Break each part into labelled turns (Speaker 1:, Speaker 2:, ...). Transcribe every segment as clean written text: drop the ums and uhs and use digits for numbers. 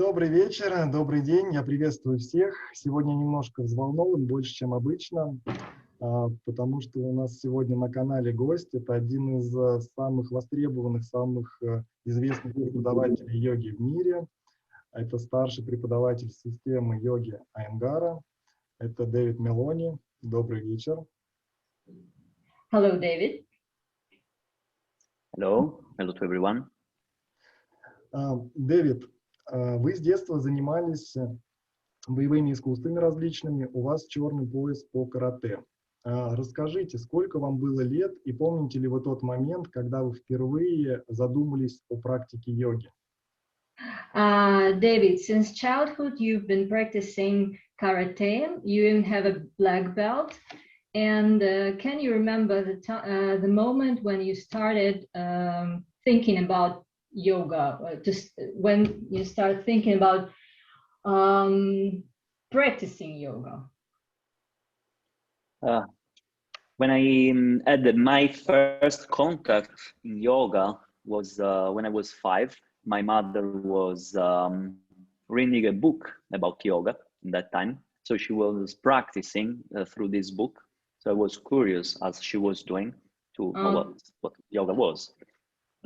Speaker 1: Добрый вечер, добрый день, я приветствую всех. Сегодня немножко взволнован, больше, чем обычно, потому что у нас сегодня на канале гость. Это один из самых востребованных, самых известных преподавателей йоги в мире. Это старший преподаватель системы йоги Айенгара. Это Девид Мелони. Добрый вечер.
Speaker 2: Hello, David.
Speaker 3: Hello. Hello to everyone.
Speaker 1: Дэвид, вы с детства занимались боевыми искусствами различными, у вас черный пояс по карате. Расскажите, сколько вам было лет и помните ли вы тот момент, когда вы впервые задумались о практике йоги?
Speaker 2: David, since childhood you've been practicing karate, you even have a black belt. And can you remember the moment when you started thinking about yoga, just when you start thinking about practicing yoga?
Speaker 3: When I had my first contact in yoga was when I was 5. My mother was reading a book about yoga in that time. So she was practicing through this book. So I was curious as she was doing to know what yoga was.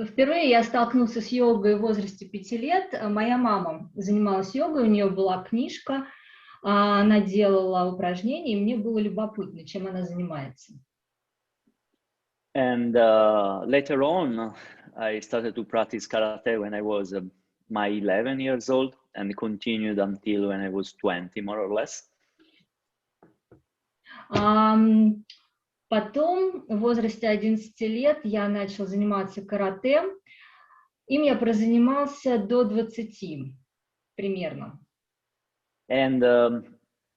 Speaker 2: Впервые я столкнулся с йогой в возрасте 5 лет. Моя мама занималась йогой, у нее была книжка, она делала упражнения, и мне было любопытно, чем она занимается.
Speaker 3: And later on, I started to practice karate when I was my 11 years old and continued until when I was 20, more or less.
Speaker 2: Потом, в возрасте 11 лет, я начал заниматься карате. Им я прозанимался до 20 примерно.
Speaker 3: And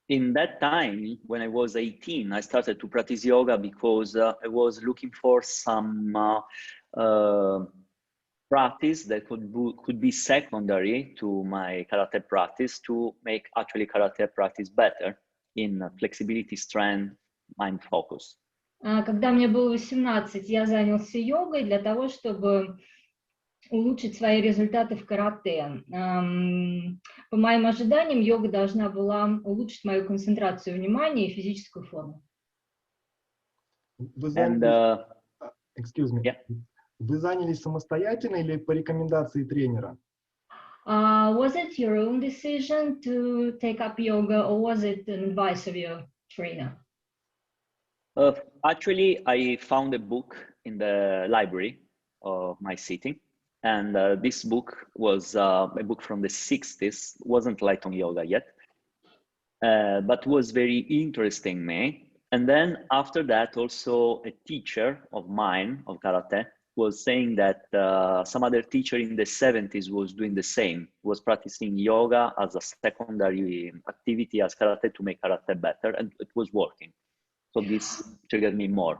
Speaker 3: in that time, when I was 18, I started to practice yoga because I was looking for some practice that could be secondary to my karate practice to make actually karate practice better in flexibility, strength, mind focus.
Speaker 2: Когда мне было 18, я занялся йогой для того, чтобы улучшить свои результаты в карате. По моим ожиданиям, йога должна была улучшить мою концентрацию внимания и физическую форму.
Speaker 1: Вы занялись самостоятельно или по рекомендации тренера?
Speaker 2: Was it your own decision to take up yoga, or was it an advice of your trainer?
Speaker 3: Actually, I found a book in the library of my city, and this book was a book from the 60s. Wasn't light on yoga yet, but was very interesting me. And then after that, also a teacher of mine of karate was saying that some other teacher in the 70s was doing the same, was practicing yoga as a secondary activity as karate to make karate better, and it was working. So this triggered me more.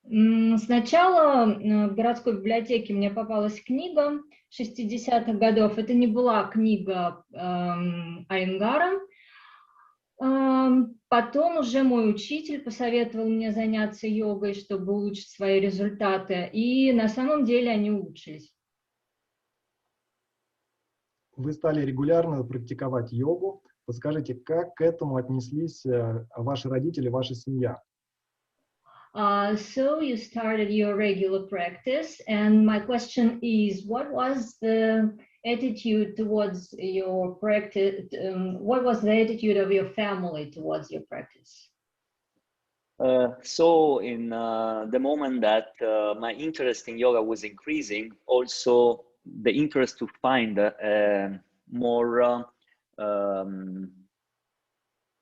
Speaker 2: Сначала в городской библиотеке мне попалась книга 60-х годов. Это не была книга Айенгара. Потом уже мой учитель посоветовал мне заняться йогой, чтобы улучшить свои результаты. И на самом деле они улучшились.
Speaker 1: Вы стали регулярно практиковать йогу. Подскажите, как к этому отнеслись ваши родители, ваша семья?
Speaker 2: So you started your regular practice, and my question is, what was the attitude towards your practice? What was the attitude of your family towards your practice?
Speaker 3: So in the moment that my interest in yoga was increasing, also the interest to find more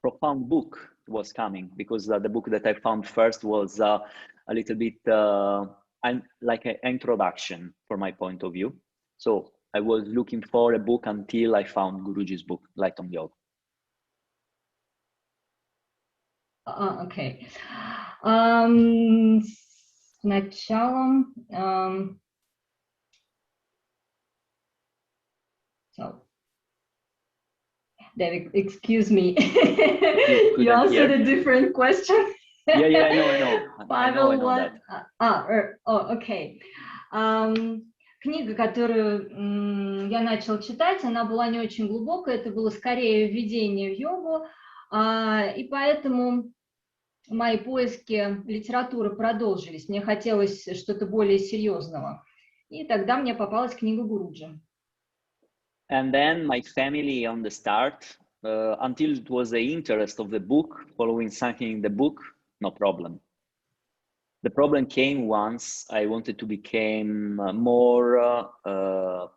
Speaker 3: profound book was coming, because the book that I found first was a little bit like an introduction for my point of view. So I was looking for a book until I found Guruji's book, Light on Yoga.
Speaker 2: Okay. Сначала... So... David, excuse me. You answered a different question.
Speaker 3: Yeah, I know. I know
Speaker 2: that. Okay. К книга, которую я начал читать, она была не очень глубокая, это было скорее введение в йогу, и поэтому мои поиски литературы продолжились. Мне хотелось что-то более серьезного. И тогда мне попалась книга Гуруджи.
Speaker 3: And then my family on the start, until it was the interest of the book, following something in the book, no problem. The problem came once I wanted to become more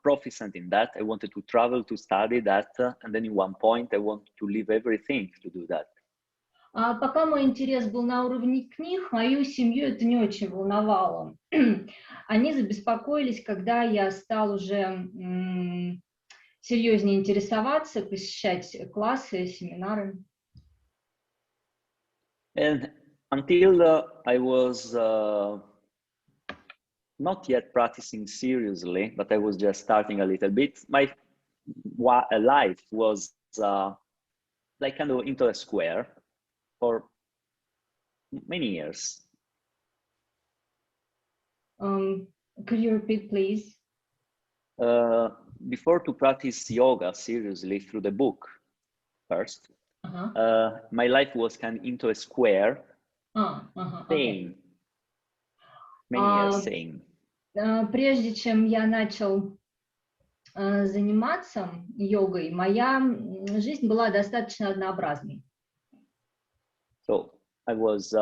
Speaker 3: proficient in that. I wanted to travel to study that, and then in one point I wanted to leave everything to do that.
Speaker 2: Пока мой интерес был на уровне книг, мою семью это не очень волновало. Они забеспокоились, когда я стал уже серьезнее интересоваться, посещать классы, семинары.
Speaker 3: And until I was not yet practicing seriously, but I was just starting a little bit, my life was like kind of into a square for many years.
Speaker 2: Could you repeat, please?
Speaker 3: Before to practice yoga seriously through the book first, my life was kind of into a square, same, many years same.
Speaker 2: Прежде чем я начал заниматься йогой, моя жизнь была достаточно однообразной.
Speaker 3: So I was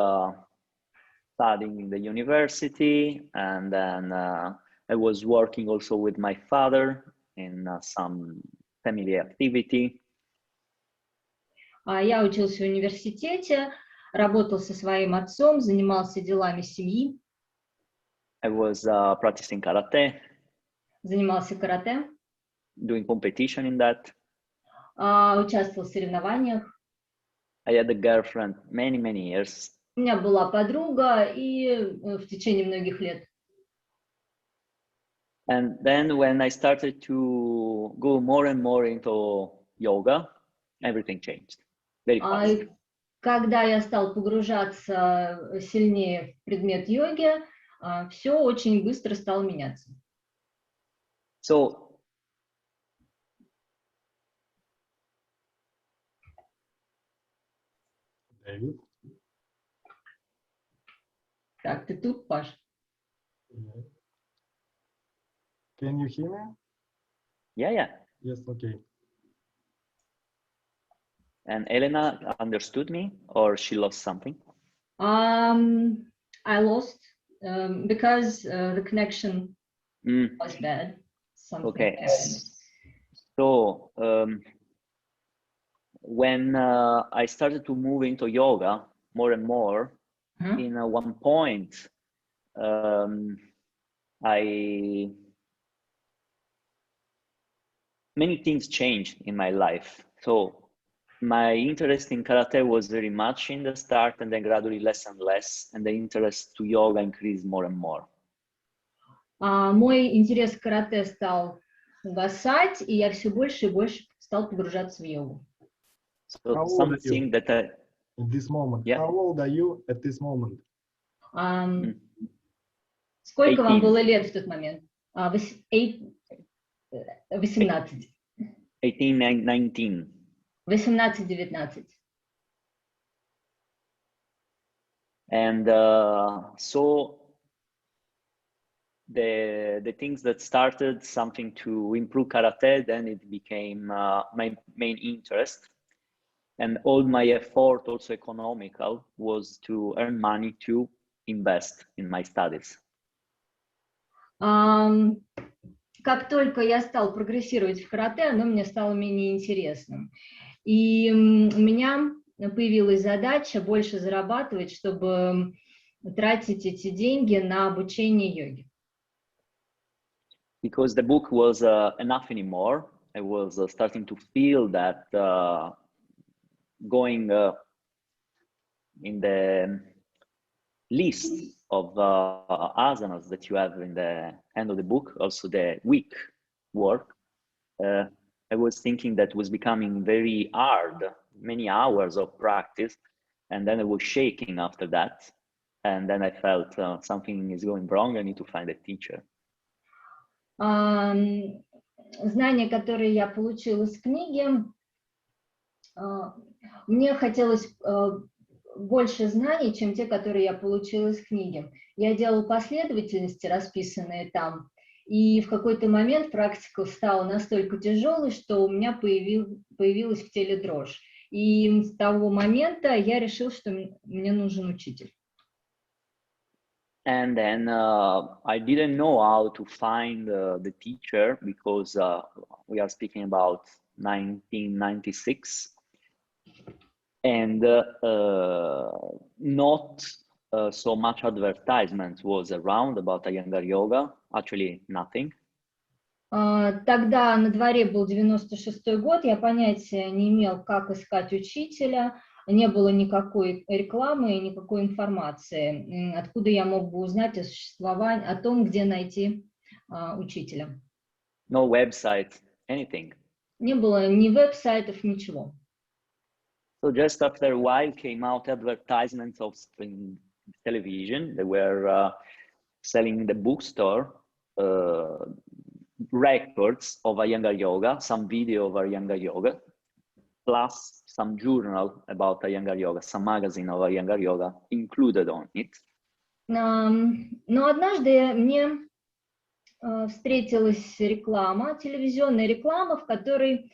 Speaker 3: studying in the university, and then I was working also with my father in some family activity.
Speaker 2: Я учился в университете, работал со своим отцом, занимался делами семьи.
Speaker 3: I was practicing karate.
Speaker 2: Занимался карате.
Speaker 3: Doing competition in that.
Speaker 2: Участвовал в соревнованиях.
Speaker 3: I had a girlfriend many years.
Speaker 2: У меня была подруга и в течение многих лет.
Speaker 3: And then when I started to go more and more into yoga, everything changed very fast.
Speaker 2: Когда я стал погружаться сильнее в предмет йоги, все очень быстро стало меняться.
Speaker 3: So
Speaker 1: David?
Speaker 2: Так, ты тут, Паш?
Speaker 1: Can you hear me?
Speaker 3: Yeah.
Speaker 1: Yes, okay.
Speaker 3: And Elena understood me, or she lost something?
Speaker 2: I lost because the connection was bad.
Speaker 3: Okay. So when I started to move into yoga more and more, in one point, many things changed in my life. So my interest in karate was very much in the start, and then gradually less and less, and the interest to yoga increased more and more.
Speaker 2: Мой интерес к карате стал угасать, и я все больше и больше стал погружаться в йогу.
Speaker 3: So something that
Speaker 1: at this moment. Yeah. How old are you at this moment?
Speaker 2: Сколько вам было лет в тот момент? 18.
Speaker 3: 18, 19.
Speaker 2: 18-19.
Speaker 3: And so the things that started something to improve karate, then it became my main interest. And all my effort, also economical, was to earn money to invest in my studies.
Speaker 2: Как только я стал прогрессировать в карате, оно мне стало менее интересным. И у меня появилась задача больше зарабатывать, чтобы тратить эти деньги на обучение йоги.
Speaker 3: Because the book was enough anymore. I was starting to feel that going in the list of asanas that you have in the end of the book, also the week work, I was thinking that was becoming very hard, many hours of practice, and then I was shaking after that, and then I felt something is going wrong. I need to find a teacher.
Speaker 2: Знания, которые я получила из книги, мне хотелось больше знаний, чем те, которые я получила из книги. Я делала последовательности, расписанные там, и в какой-то момент практика стала настолько тяжелой, что у меня появилась в теле дрожь. И с того момента я решила, что мне нужен учитель.
Speaker 3: And then I didn't know how to find the teacher because we are speaking about 1996. And not so much advertisement was around about Iyengar yoga, actually nothing.
Speaker 2: Тогда на дворе был 96-й год, я понятия не имел, как искать учителя, не было никакой рекламы и никакой информации, откуда я мог бы узнать о существовании, о том, где найти учителя.
Speaker 3: No website, anything.
Speaker 2: Не было ни веб-сайтов, ничего.
Speaker 3: So just after a while came out advertisements of television. They were selling in the bookstore records of Iyengar yoga, some video of Iyengar yoga, plus some journal about Iyengar yoga, some magazine of Iyengar yoga included on it.
Speaker 2: Но однажды мне встретилась реклама, телевизионная реклама, в которой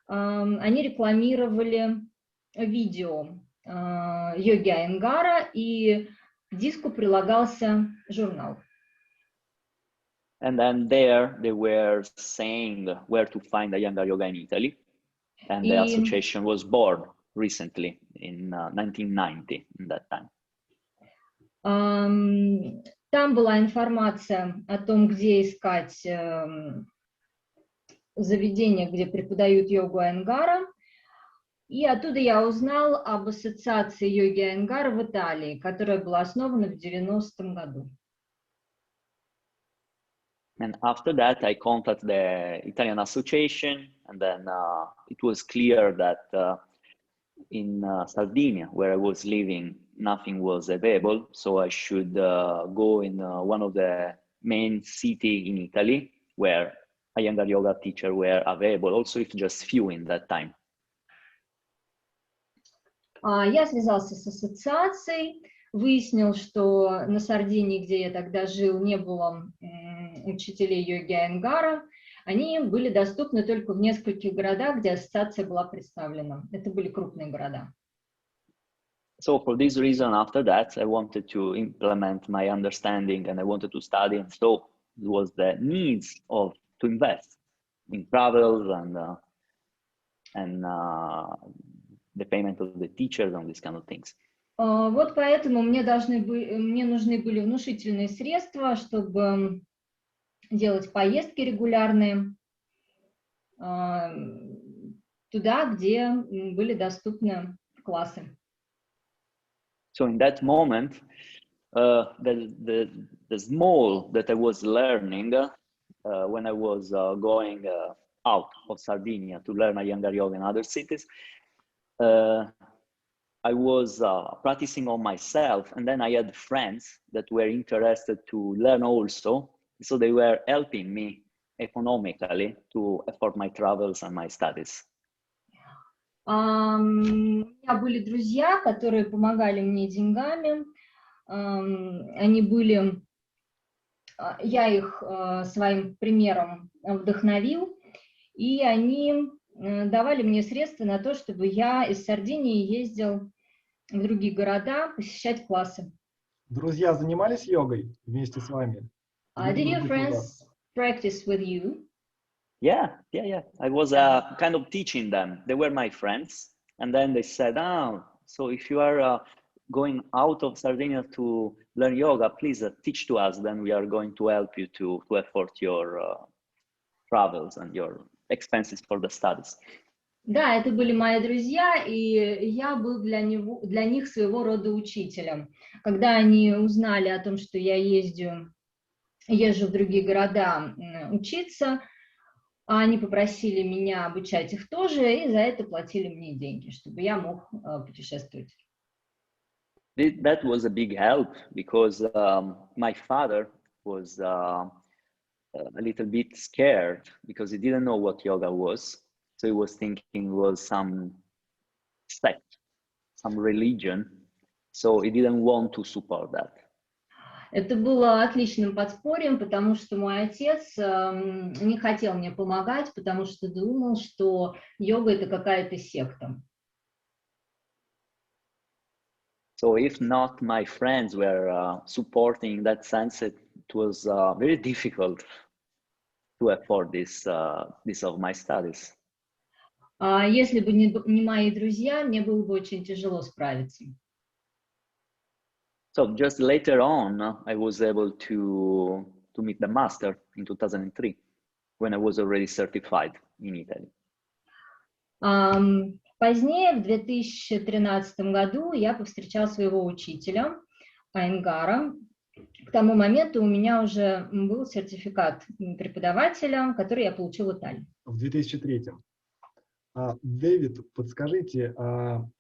Speaker 2: они рекламировали видео йоги Айенгара, и к диску прилагался журнал.
Speaker 3: And then there they were saying where to find Iyengar yoga in Italy, and the association was born recently in 1990, in that time.
Speaker 2: Там была информация о том, где искать заведения, где преподают йогу Айенгара. И оттуда я узнал об ассоциации йоги Айенгара в Италии, которая была основана в 90-м году.
Speaker 3: And after that, I contacted the Italian association, and then it was clear that in Sardinia, where I was living, nothing was available. So I should go in one of the main cities in Italy where Iyengar yoga teachers were available, also if just few in that time.
Speaker 2: Я связался с ассоциацией, выяснил, что на Сардинии, где я тогда жил, не было учителей йоги Айенгара. Они были доступны только в нескольких городах, где ассоциация была представлена. Это были крупные города.
Speaker 3: So for this reason, after that, I wanted to implement my understanding and I wanted to study. And so it was the needs to invest in travels and the payment of the teachers and these kind of things.
Speaker 2: Вот поэтому мне нужны были внушительные средства, чтобы делать поездки регулярные туда, где были доступны классы.
Speaker 3: So in that moment, the small that I was learning when I was going out of Sardinia to learn Iyengar yoga in other cities, I was practicing on myself, and then I had friends that were interested to learn also. So they were helping me economically to afford my travels and my studies.
Speaker 2: У меня были друзья, которые помогали мне деньгами. Я их своим примером вдохновил, и они давали мне средства на то, чтобы я из Сардинии ездил в другие города посещать классы.
Speaker 1: Друзья занимались йогой вместе с вами?
Speaker 2: Did your friends practice with you?
Speaker 3: Yeah. I was kind of teaching them. They were my friends. And then they said, so if you are going out of Sardinia to learn yoga, please teach to us. Then we are going to help you to afford your travels and your expenses for the studies.
Speaker 2: Да, это были мои друзья, и я был для них своего рода учителем. Когда они узнали о том, что я езжу в другие города учиться, они попросили меня обучать их тоже, и за это платили мне деньги, чтобы я мог путешествовать.
Speaker 3: That was a big help because my father was a little bit scared because he didn't know what yoga was. So he was thinking it was some sect, some religion. So he didn't want to support that.
Speaker 2: Это было отличным подспорьем, потому что мой отец не хотел мне помогать, потому что думал, что йога это какая-то секта.
Speaker 3: So if not my friends were supporting in that sense, it was very difficult to afford this of my studies.
Speaker 2: Если бы не мои друзья, мне было бы очень тяжело справиться.
Speaker 3: So just later on, I was able to meet the master in 2003, when I was already certified in Italy.
Speaker 2: Позднее, в 2013 году, я повстречал своего учителя, Айенгара. К тому моменту у меня уже был сертификат преподавателя, который я получил в Италии.
Speaker 1: В 2003. Дэвид, подскажите,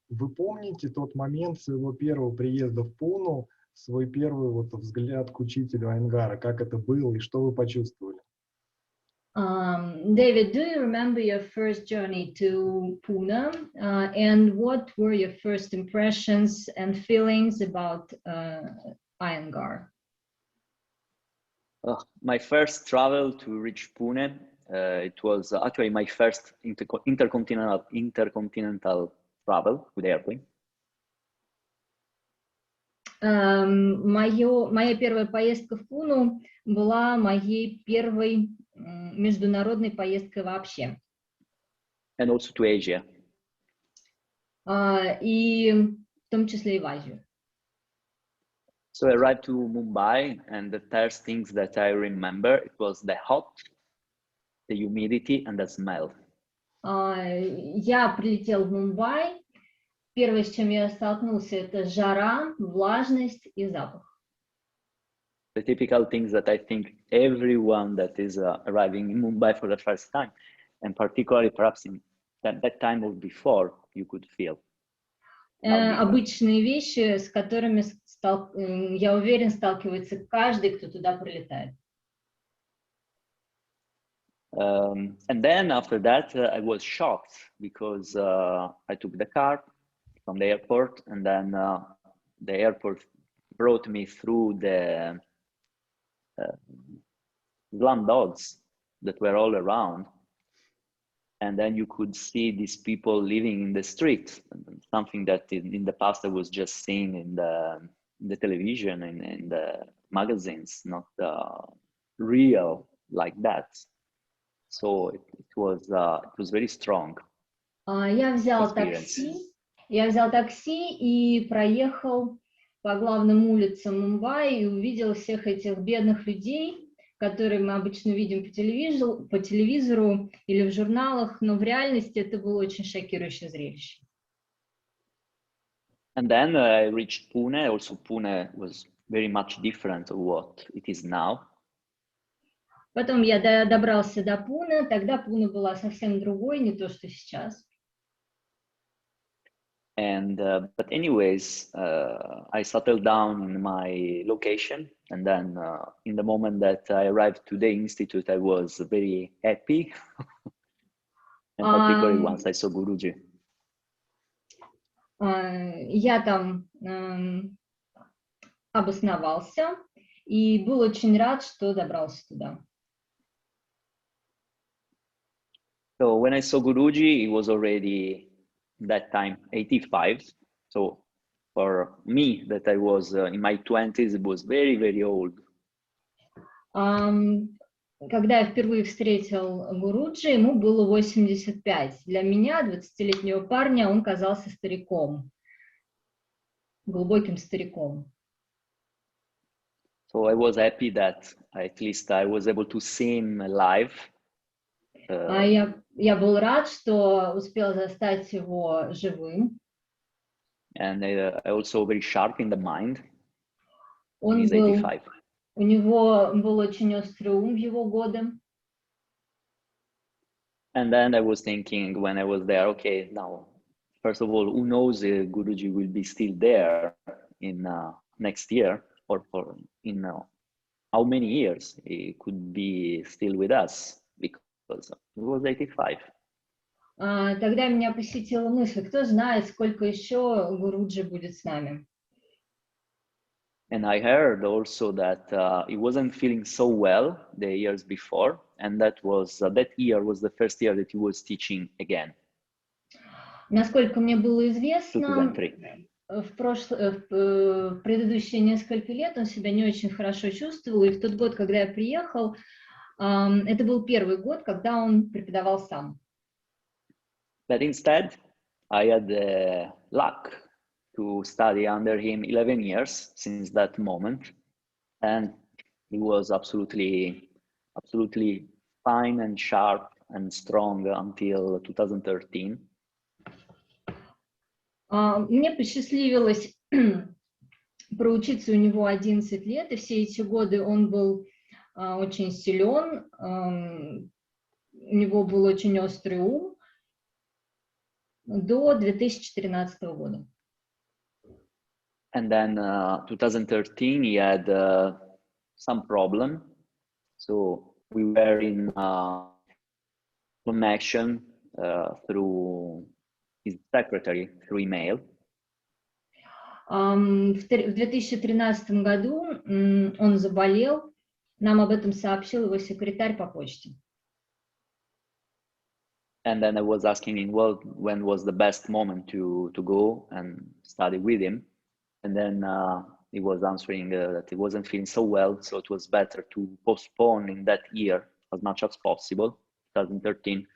Speaker 1: вы помните тот момент своего первого приезда в Пуну, свой первый взгляд к учителю Айенгара, как это было и что вы почувствовали?
Speaker 2: David, do you remember your first journey to Pune, and what were your first impressions and feelings about Iyengar?
Speaker 3: My first travel to reach Pune, it was actually my first intercontinental travel with airplane.
Speaker 2: Моя первая поездка в Пуну была моей первой международной поездкой вообще.
Speaker 3: And also to Asia.
Speaker 2: И в том числе и в Азию.
Speaker 3: So I arrived to Mumbai, and the first things that I remember, it was the hot, the humidity, and the smell.
Speaker 2: Я прилетел в Мумбай. Первое, с чем я столкнулся, это жара, влажность и запах.
Speaker 3: The typical things that I think everyone that is arriving in Mumbai for the first time, and particularly perhaps in that time or before, you could feel.
Speaker 2: Обычные вещи, с которыми, я уверен, сталкивается каждый, кто туда прилетает.
Speaker 3: And then after that, I was shocked because I took the car from the airport, and then the airport brought me through the slumdogs that were all around. And then you could see these people living in the street, something that in the past I was just seeing in the television and in the magazines, not real like that. So it was very strong.
Speaker 2: Я взял такси и проехал по главным улицам Мумбаи и увидел всех этих бедных людей, которые мы обычно видим по телевизору или в журналах, но в реальности это было очень шокирующее зрелище.
Speaker 3: And then I reached Pune. Also, Pune was very much different to what it is now.
Speaker 2: Потом я добрался до Пуны. Тогда Пуна была совсем другой, не то, что сейчас.
Speaker 3: And but anyways, I settled down in my location, and then in the moment that I arrived to the institute, I was very happy, and particularly once I saw Guruji.
Speaker 2: Я там обосновался и был очень рад, что добрался туда.
Speaker 3: So when I saw Guruji, he was already that time 85. So for me, that I was in my 20s, it was very, very old.
Speaker 2: Когда я впервые встретил Гуруджи, ему было 85. Для меня, 20-летнего парня, он казался стариком, глубоким стариком.
Speaker 3: So I was happy that at least I was able to see him live.
Speaker 2: Я был рад, что успел застать его живым.
Speaker 3: And I also very sharp in the mind.
Speaker 2: У него был очень острый ум в его годы.
Speaker 3: And then I was thinking when I was there, okay, now, first of all, who knows if Guruji will be still there in next year or in how many years he could be still with us, because he was 85.
Speaker 2: Тогда меня посетила мысль, кто знает, сколько еще Гуруджи будет с нами.
Speaker 3: And I heard also that he wasn't feeling so well the years before, and that year was the first year that he was teaching again.
Speaker 2: Насколько мне было известно,
Speaker 3: 2003.
Speaker 2: в предыдущие несколько лет он себя не очень хорошо чувствовал, и в тот год, когда я приехал, это был первый год, когда он преподавал сам.
Speaker 3: But instead, I had the luck to study under him 11 years since that moment, and he was absolutely fine and sharp and strong until 2013.
Speaker 2: Мне посчастливилось проучиться у него 11 лет, и все эти годы он был очень силен, у него был очень острый ум до 2013 года.
Speaker 3: And then 2013 he had some problem, so we were in connection through his secretary, through email.
Speaker 2: В 2013 году он заболел, нам об этом сообщил его секретарь по почте.
Speaker 3: And then I was asking him, well, when was the best moment to go and study with him? And then he was answering that he wasn't feeling so well, so it was better to postpone in that year as much as possible, 2013.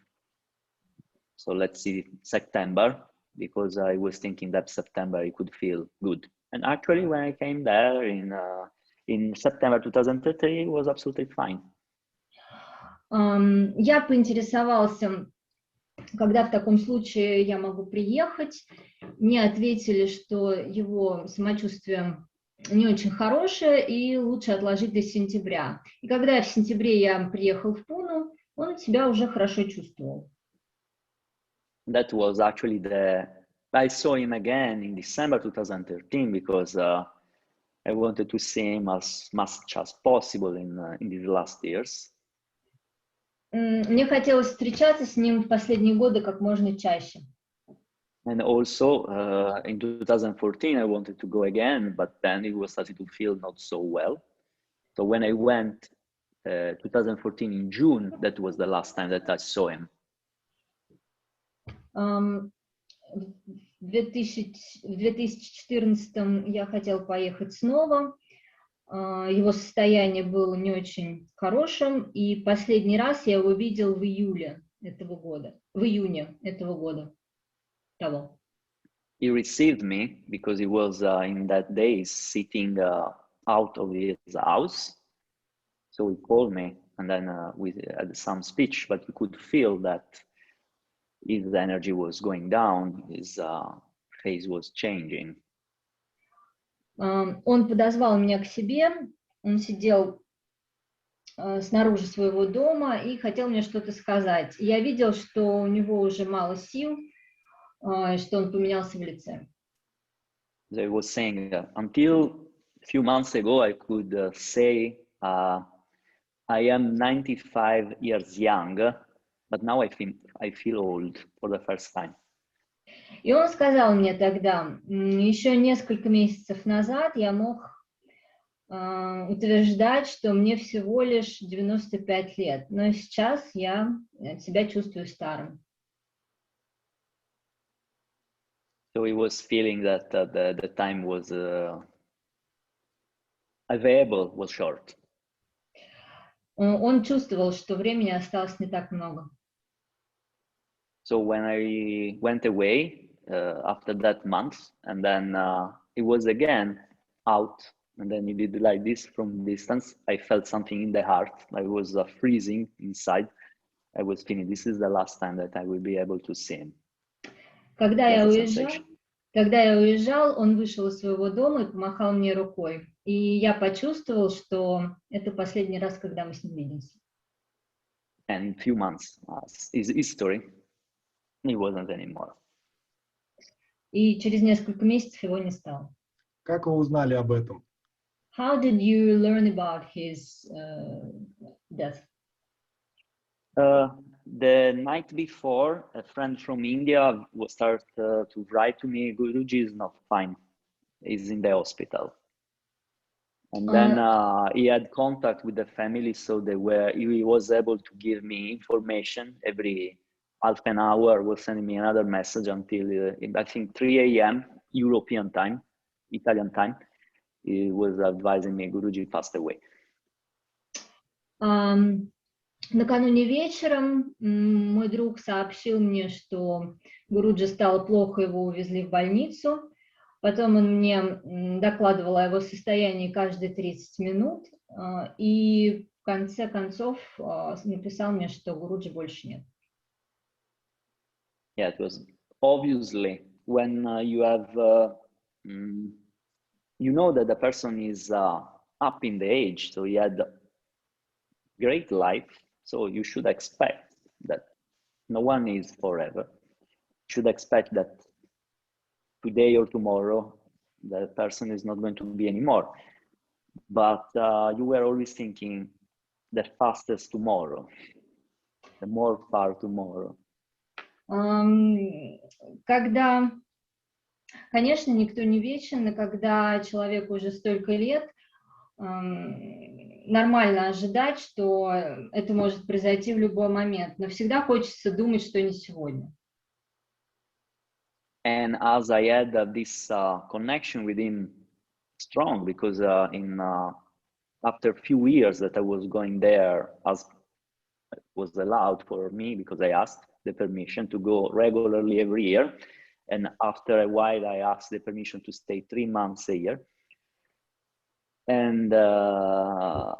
Speaker 3: So let's see September, because I was thinking that September he could feel good. And actually, when I came there in September 2013, he was absolutely fine.
Speaker 2: Я поинтересовался, когда в таком случае я могу приехать. Мне ответили, что его самочувствие не очень хорошее и лучше отложить до сентября. И когда в сентябре я приехал в Пуну, он себя уже хорошо чувствовал.
Speaker 3: That was actually I saw him again in December 2013 because I wanted to see him as much as possible in these last years.
Speaker 2: Мне хотелось встречаться с ним в последние годы как можно чаще.
Speaker 3: And also in 2014 I wanted to go again, but then he was starting to feel not so well. So when I went 2014 in June, that was the last time that I saw him.
Speaker 2: В 2014 я хотела поехать снова. Его состояние было не очень хорошим, и последний раз я его видел в июне этого года.
Speaker 3: He received me because he was in that day sitting out of his house. So he called me, and then we had some speech, but you could feel that his energy was going down, his face was changing.
Speaker 2: Он подозвал меня к себе, он сидел снаружи своего дома и хотел мне что-то сказать. Я видел, что у него уже мало сил, что он поменялся в лице.
Speaker 3: So he was saying, until a few months ago, I could say I am 95 years young, but now I feel old for the first time.
Speaker 2: И он сказал мне тогда, еще несколько месяцев назад я мог утверждать, что мне всего лишь 95 лет, но сейчас я себя чувствую старым.
Speaker 3: So he was feeling that the time was available was short.
Speaker 2: Он чувствовал, что времени осталось не так много.
Speaker 3: So when I went away after that month, and then he was again out, and then he did like this from distance, I felt something in the heart. I was freezing inside. I was feeling this is the last time that I will be able to see him.
Speaker 2: Когда я уезжал, он вышел из своего дома и помахал мне рукой. И я почувствовал, что это последний раз, когда мы с ним видимся.
Speaker 3: And a few months is history. He wasn't anymore.
Speaker 2: И через несколько месяцев его не стало.
Speaker 1: Как вы узнали об этом?
Speaker 2: How did you learn about his death?
Speaker 3: The night before, a friend from India started to write to me, Guruji is not fine, he's in the hospital. And then he had contact with the family, so he was able to give me information every half an hour, was sending me another message until I think 3 a.m. European time, Italian time. He was advising me, Guruji passed away.
Speaker 2: Накануне вечером мой друг сообщил мне, что Гуруджи стало плохо, его увезли в больницу. Потом он мне докладывал о его состоянии каждые 30 минут. И в конце концов написал мне, что Гуруджи больше нет.
Speaker 3: Yeah, it was obviously when you have, you know that the person is up in the age, so he had a great life. So you should expect that no one is forever. You should expect that today or tomorrow, the person is not going to be anymore. But you were always thinking the fastest tomorrow, the more far tomorrow.
Speaker 2: Когда, конечно, никто не вечен, и когда человеку уже столько лет, нормально ожидать, что это может произойти в любой момент, но всегда хочется думать, что не сегодня.
Speaker 3: And as I had this connection with him strong, because after a few years that I was going there, as it was allowed for me, because I asked the permission to go regularly every year, and after a while I asked the permission to stay 3 months a year. And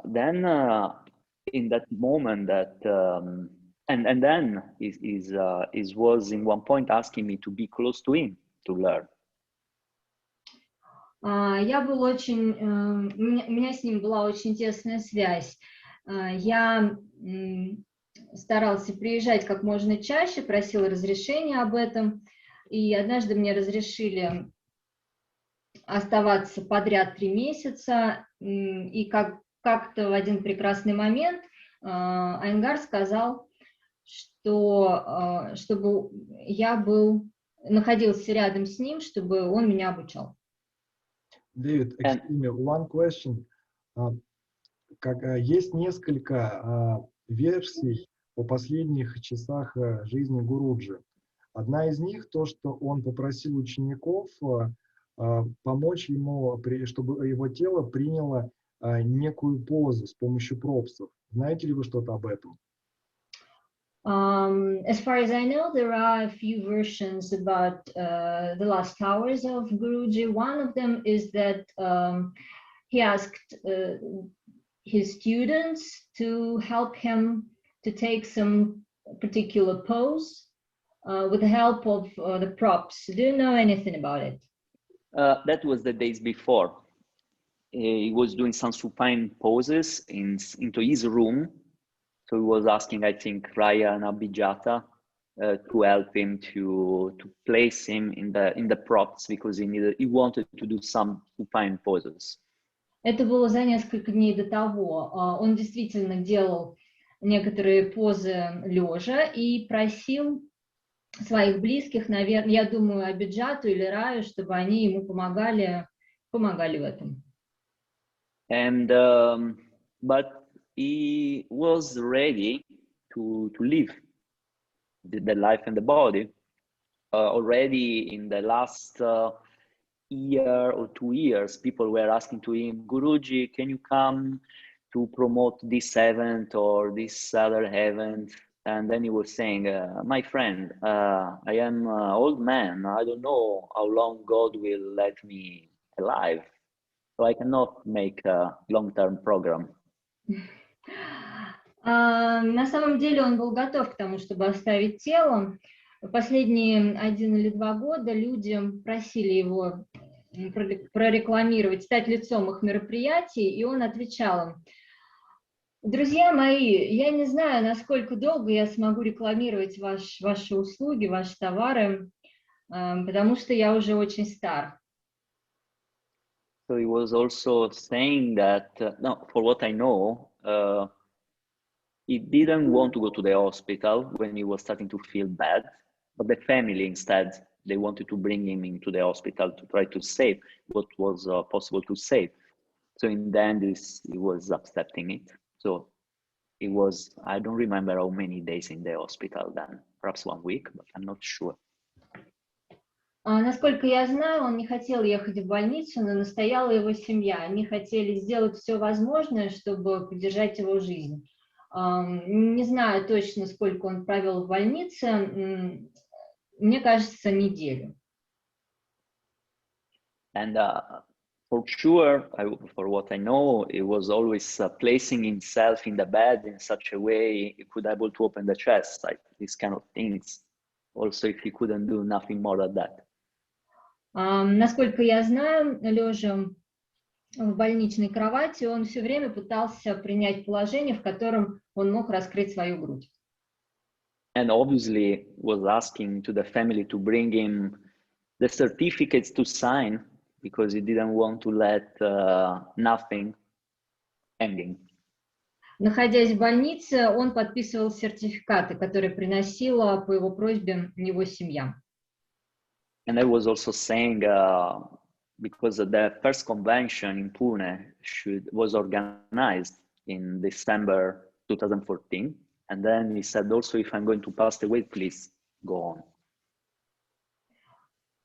Speaker 3: then in that moment that and then he was in one point asking me to be close to him to learn.
Speaker 2: Я был очень, у меня с ним была очень тесная связь. Я старался приезжать как можно чаще, просил разрешения об этом, и однажды мне разрешили оставаться подряд 3 месяца, и как-то в один прекрасный момент Айенгар сказал, что чтобы я находился рядом с ним, чтобы он меня обучал.
Speaker 1: David, excuse me, one question. Есть несколько версий о последних часах жизни Гуруджи. Одна из них то, что он попросил учеников помочь ему, чтобы его тело приняло некую позу с помощью пропсов. Знаете ли вы что-то об этом?
Speaker 2: As far as I know, there are a few versions about the last hours of Guruji. One of them is that he asked his students to help him to take some particular pose with the help of the props. Do you know anything about it?
Speaker 3: That was the days before. He was doing some supine poses into his room. So he was asking, I think, Raya and Abhijata to help him to place him in the props because he wanted to do some supine poses.
Speaker 2: Это было за несколько дней до того. Он действительно делал некоторые позы лежа и просил своих близких, наверное, я думаю, Абхиджату или Раю, чтобы они ему помогали в этом.
Speaker 3: And but he was ready to live the life and the body already in the last year or 2 years. People were asking to him, Guruji, can you come to promote this event or this other event? And then he was saying, my friend, I am an old man. I don't know how long God will let me alive. So I cannot make a long-term program.
Speaker 2: На самом деле он был готов к тому, чтобы оставить тело. Последние 1 или 2 года люди просили его прорекламировать, стать лицом их мероприятий, и он отвечал им: друзья мои, я не знаю, насколько долго я смогу рекламировать ваши услуги, ваши товары, потому что я уже очень стар.
Speaker 3: So he was also saying that, no, for what I know, he didn't want to go to the hospital when he was starting to feel bad, but the family instead, they wanted to bring him into the hospital to try to save what was possible to save. So in the end, he was accepting it. So it was, I don't remember how many days in the hospital then, perhaps 1 week, but I'm not sure.
Speaker 2: Насколько я знаю, он не хотел ехать в больницу, но настояла его семья. Они хотели сделать все возможное, чтобы поддержать его жизнь. Не знаю точно, сколько он провел в больнице. Мне кажется, неделю.
Speaker 3: And for sure, for what I know, he was always placing himself in the bed in such a way he could able to open the chest, like these kind of things. Also, if he couldn't do nothing more than that.
Speaker 2: Насколько я знаю, лежа в больничной кровати, он все время пытался принять положение, в котором он мог раскрыть свою грудь.
Speaker 3: And obviously was asking to the family to bring him the certificates to sign because he didn't want to let nothing hanging.
Speaker 2: Находясь в больнице, он подписывал сертификаты, которые приносила по его просьбе его семья.
Speaker 3: And I was also saying, because the first convention in Pune was organized in December 2014. And then he said also, if I'm going to pass away, please go on.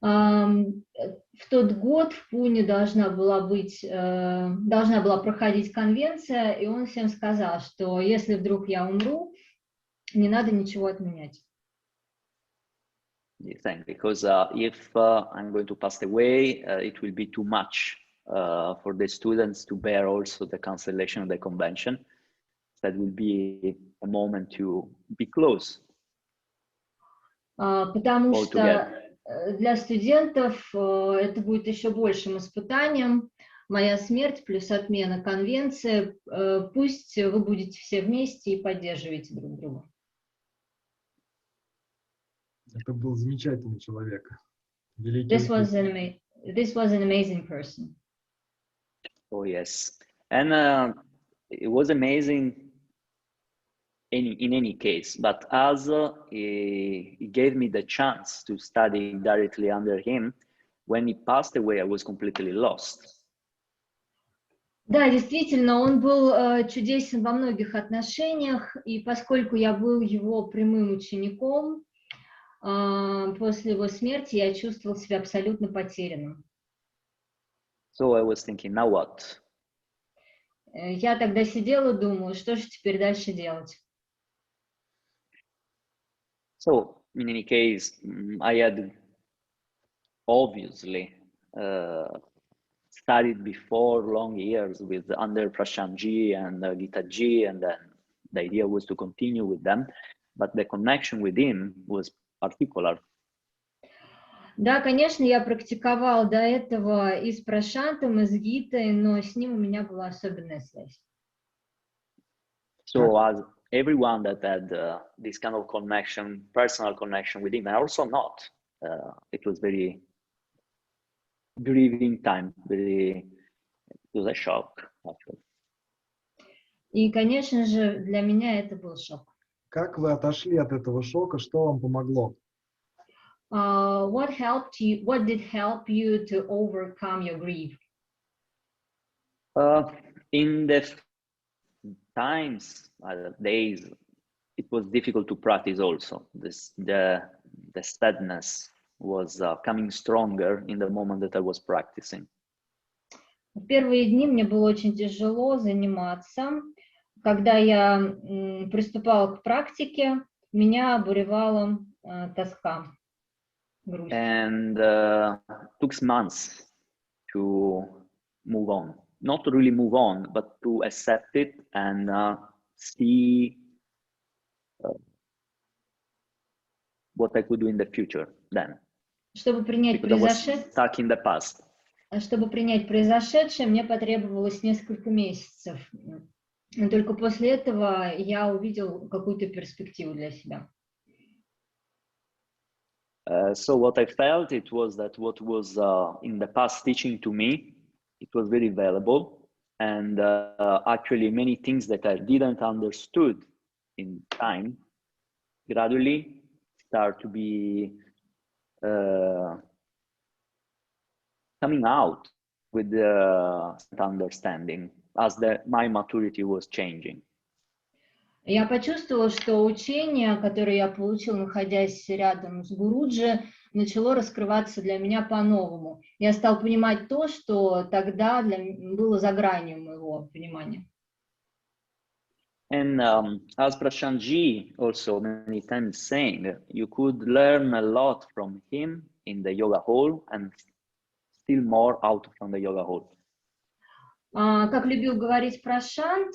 Speaker 2: В тот год в Пуне должна была проходить конвенция, и он всем сказал, что если вдруг я умру, не надо ничего отменять.
Speaker 3: Because if I'm going to pass away, it will be too much for the students to bear also the cancellation of the convention. That will be a moment to be close.
Speaker 2: Потому что для студентов это будет еще большим испытанием. Моя смерть плюс отмена конвенции. Пусть вы будете все вместе и поддерживаете друг друга.
Speaker 1: Это был замечательный человек.
Speaker 2: This was an amazing person.
Speaker 3: Oh yes, and it was amazing in any case. But as he gave me the chance to study directly under him, when he passed away, I was completely lost.
Speaker 2: Да, действительно, он был чудесен во многих отношениях, и поскольку я был его прямым учеником, после его смерти я чувствовал себя абсолютно потерянным.
Speaker 3: So I was thinking, now what?
Speaker 2: Я тогда сидела и думала, что же теперь дальше делать?
Speaker 3: So, in any case, I had obviously studied before long years with under Prashantji and Githaji, and then the idea was to continue with them, but the connection with him was particular.
Speaker 2: Да, конечно, я практиковал до этого и с Прашантом, и с Гитой, но с ним у меня была особенная связь.
Speaker 3: So as everyone that had this kind of connection, personal connection with him, and also not, it was very grieving time, it was a shock, actually.
Speaker 2: И, конечно же, для меня это был шок.
Speaker 1: Как вы отошли от этого шока? Что вам помогло?
Speaker 2: What did help you to overcome your grief?
Speaker 3: In the days, it was difficult to practice also. The sadness was coming stronger in the moment that I was practicing.
Speaker 2: В первые дни мне было очень тяжело заниматься. Когда я приступала к практике, меня обуревала тоска.
Speaker 3: And took months to move on. Not really move on, but to accept it and see what I could do in the future then.
Speaker 2: Чтобы принять произошедшее, мне потребовалось несколько месяцев. Но только после этого я увидел какую-то перспективу для себя.
Speaker 3: So what I felt it was that what was in the past teaching to me it was very valuable. And actually many things that I didn't understood in time gradually start to be coming out with the understanding as my maturity was changing.
Speaker 2: Я почувствовала, что учение, которое я получила, находясь рядом с Гуруджи, начало раскрываться для меня по-новому. Я стал понимать то, что тогда было за гранью моего понимания.
Speaker 3: And as Prashantji also many times saying, you could learn a lot from him in the yoga hall and still more out from the yoga hall.
Speaker 2: Как любил говорить Прашант,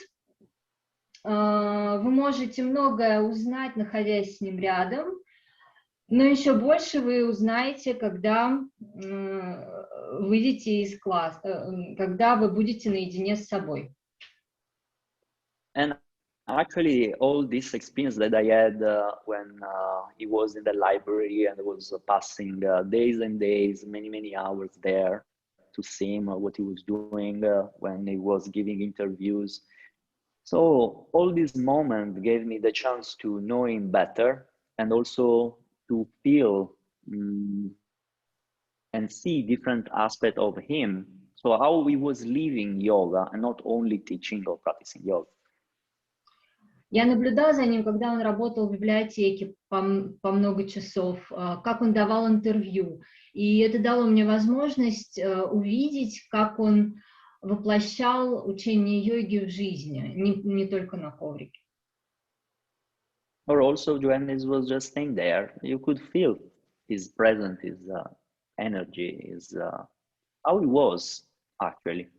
Speaker 2: вы можете многое узнать, находясь с ним рядом, но еще больше вы узнаете, когда выйдете из класса, когда вы будете наедине с собой.
Speaker 3: And actually, all this experience that I had when he was in the library and was passing days and days, many hours there to see him, what he was doing when he was giving interviews. So all this moment gave me the chance to know him better and also to feel and see different aspects of him. So how he was living yoga and not only teaching or practicing yoga.
Speaker 2: Я наблюдала за ним, когда он работал в библиотеке по много часов, как он давал интервью. И это дало мне возможность увидеть, как он воплощал учение йоги в жизни, не только на коврике.
Speaker 3: Or also when he was just staying there, you could feel his presence, his energy, his how he was actually.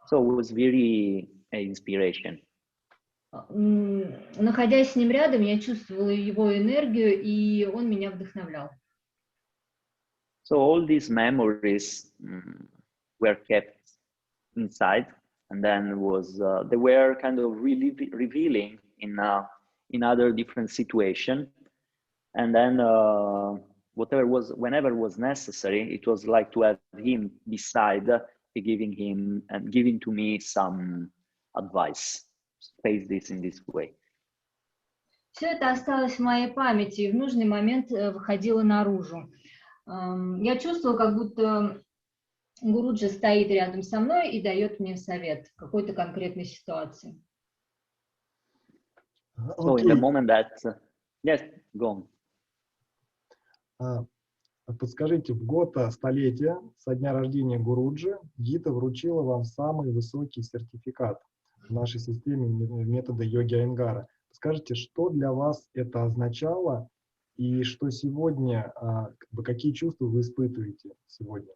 Speaker 3: So it was very inspiration.
Speaker 2: Находясь с ним рядом, я чувствовала его энергию, и он меня вдохновлял.
Speaker 3: So all these memories were kept inside, and then they were kind of really revealing in other different situation, and then whenever was necessary, it was like to have him beside, giving to me some advice. Face this in this way.
Speaker 2: Все это осталось в моей памяти и в нужный момент выходило наружу. Я чувствовала, как будто Гуруджи стоит рядом со мной и дает мне совет в какой-то конкретной ситуации.
Speaker 3: So in the moment that, yes, go
Speaker 1: on. Подскажите, в год столетия со дня рождения Гуруджи Гита вручила вам самый высокий сертификат в нашей системе метода йоги Айенгара. Скажите, что для вас это означало и что сегодня, какие чувства вы испытываете сегодня?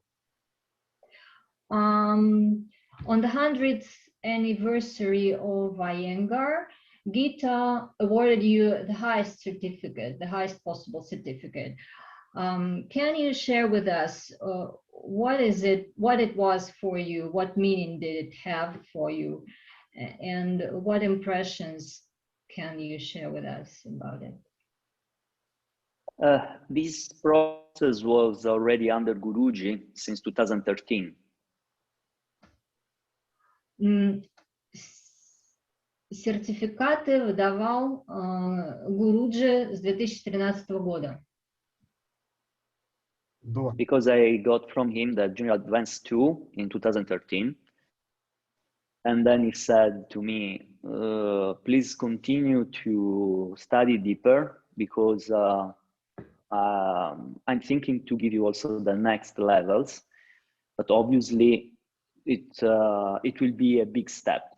Speaker 2: On the 100th anniversary of Ayengara, Gita awarded you the highest certificate, the highest possible certificate. Can you share with us what it was for you, what meaning did it have for you? And what impressions can you share with us about it?
Speaker 3: This process was already under Guruji since 2013.
Speaker 2: Сертификаты выдавал Гуруджи с 2013 года.
Speaker 3: Because I got from him the Junior Advanced 2 in 2013. And then he said to me, please continue to study deeper because I'm thinking to give you also the next levels, but obviously it will be a big step.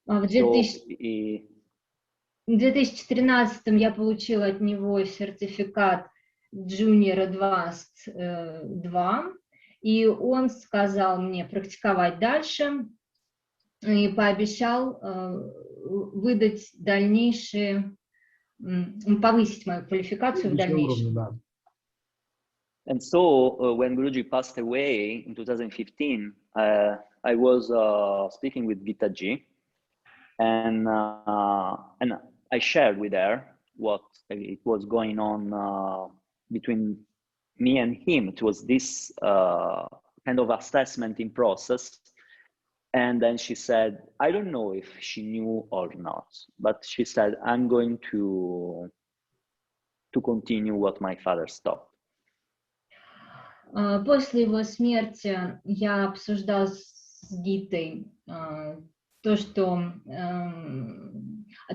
Speaker 2: В 2013 я получила от него сертификат Junior Advanced 2. И он сказал мне практиковать дальше и пообещал выдать дальнейшие, повысить мою квалификацию в дальнейшем.
Speaker 3: And so when Guruji passed away in 2015, I was speaking with Gitаджи, and I shared with her what it was going on between me and him. It was this kind of assessment in process. And then she said, I don't know if she knew or not, but she said, I'm going to continue what my father stopped.
Speaker 2: После его смерти я обсуждал с Гитой то,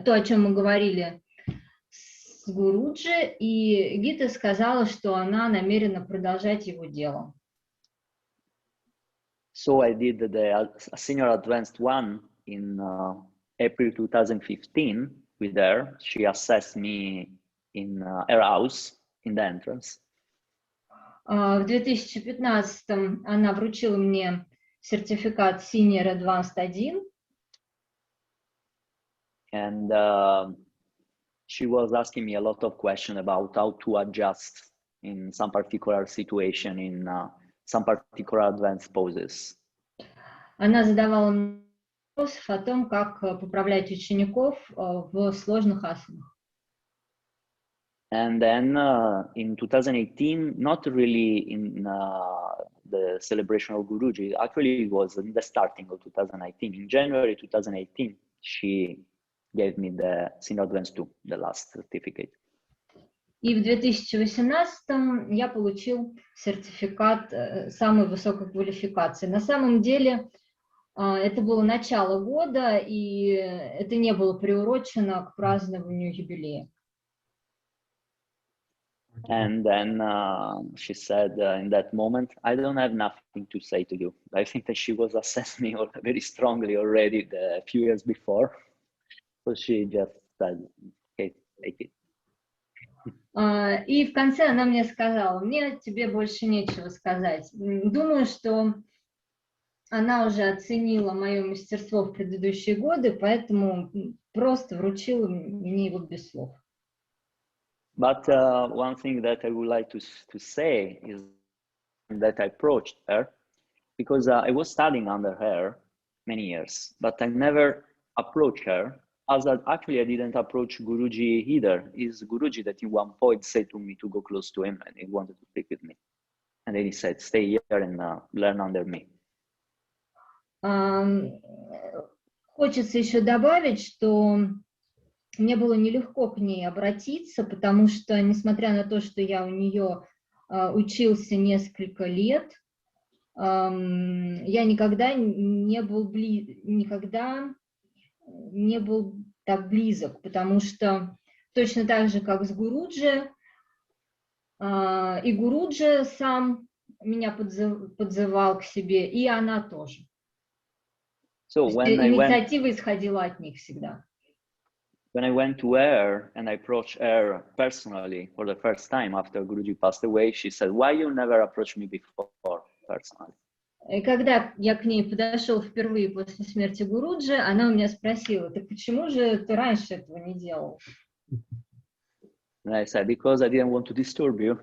Speaker 2: о чем мы говорили с Гуруджи, и Гита сказала, что она намерена продолжать его дело.
Speaker 3: So I did the senior advanced one in April 2015 with her. She assessed me in her house in the entrance.
Speaker 2: В 2015 она вручила мне сертификат Senior Advanced 1.
Speaker 3: And she was asking me a lot of questions about how to adjust in some particular situation, in some particular advanced poses.
Speaker 2: Она задавала мне вопросы о том, как поправлять учеников в сложных асанах.
Speaker 3: And then in 2018, not really in the celebration of Guruji, actually it was in the starting of 2019. In January 2018, she gave me the Senior Advanced 2, the last certificate.
Speaker 2: И в 2018 я получил сертификат самой высокой квалификации. На самом деле это было начало года, и это не было приурочено к празднованию юбилея.
Speaker 3: And then she said in that moment, I don't have nothing to say to you. I think that she was assessing me very strongly already a few years before. So she just said, okay, take it.
Speaker 2: И в конце она мне сказала, мне тебе больше нечего сказать. Думаю, что она уже оценила мое мастерство в предыдущие годы, поэтому просто вручила мне его без слов.
Speaker 3: But one thing that I would like to say is that I approached her because I was studying under her many years, but I never approached her. As actually, I didn't approach Guruji either. It's Guruji that in one point said to me to go close to him and he wanted to speak with me. And then he said, stay here and learn under me.
Speaker 2: Хочется еще добавить, что мне было нелегко к ней обратиться, потому что, несмотря на то, что я у нее учился несколько лет, я никогда не был так близок, потому что точно так же, как с Гуруджи, и Гуруджи сам меня подзывал к себе, и она тоже.
Speaker 3: So
Speaker 2: инициатива исходила от них всегда.
Speaker 3: When I went to her and I approached her personally for the first time after Guruji passed away, she said, why you never approached me before personally?
Speaker 2: И когда я к ней подошел впервые после смерти Гуруджи, она у меня спросила, так почему же ты раньше этого не делал?
Speaker 3: And I said, because I didn't want to disturb you.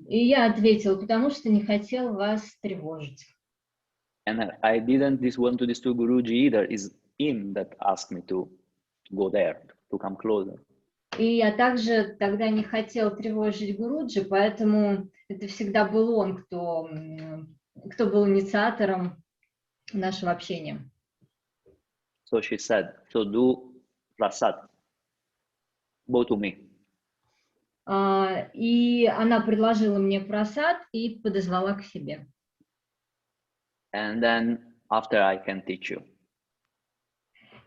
Speaker 2: И я ответила, потому что не хотел вас тревожить.
Speaker 3: And I didn't want to disturb Guruji either. It's him that asked me to go there, to come closer.
Speaker 2: И я также тогда не хотел тревожить Гуруджи, поэтому это всегда был он, кто был инициатором нашего общения.
Speaker 3: So she said, so do prasad, go to me.
Speaker 2: И она предложила мне прасад и подозвала к себе.
Speaker 3: And then after I can teach you.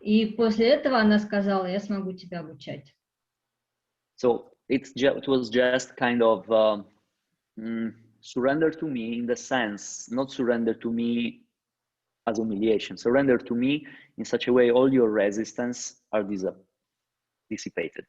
Speaker 2: И после этого она сказала, я смогу тебя обучать.
Speaker 3: So it was just kind of surrender to me in the sense, not surrender to me as humiliation, surrender to me in such a way all your resistance are dissipated.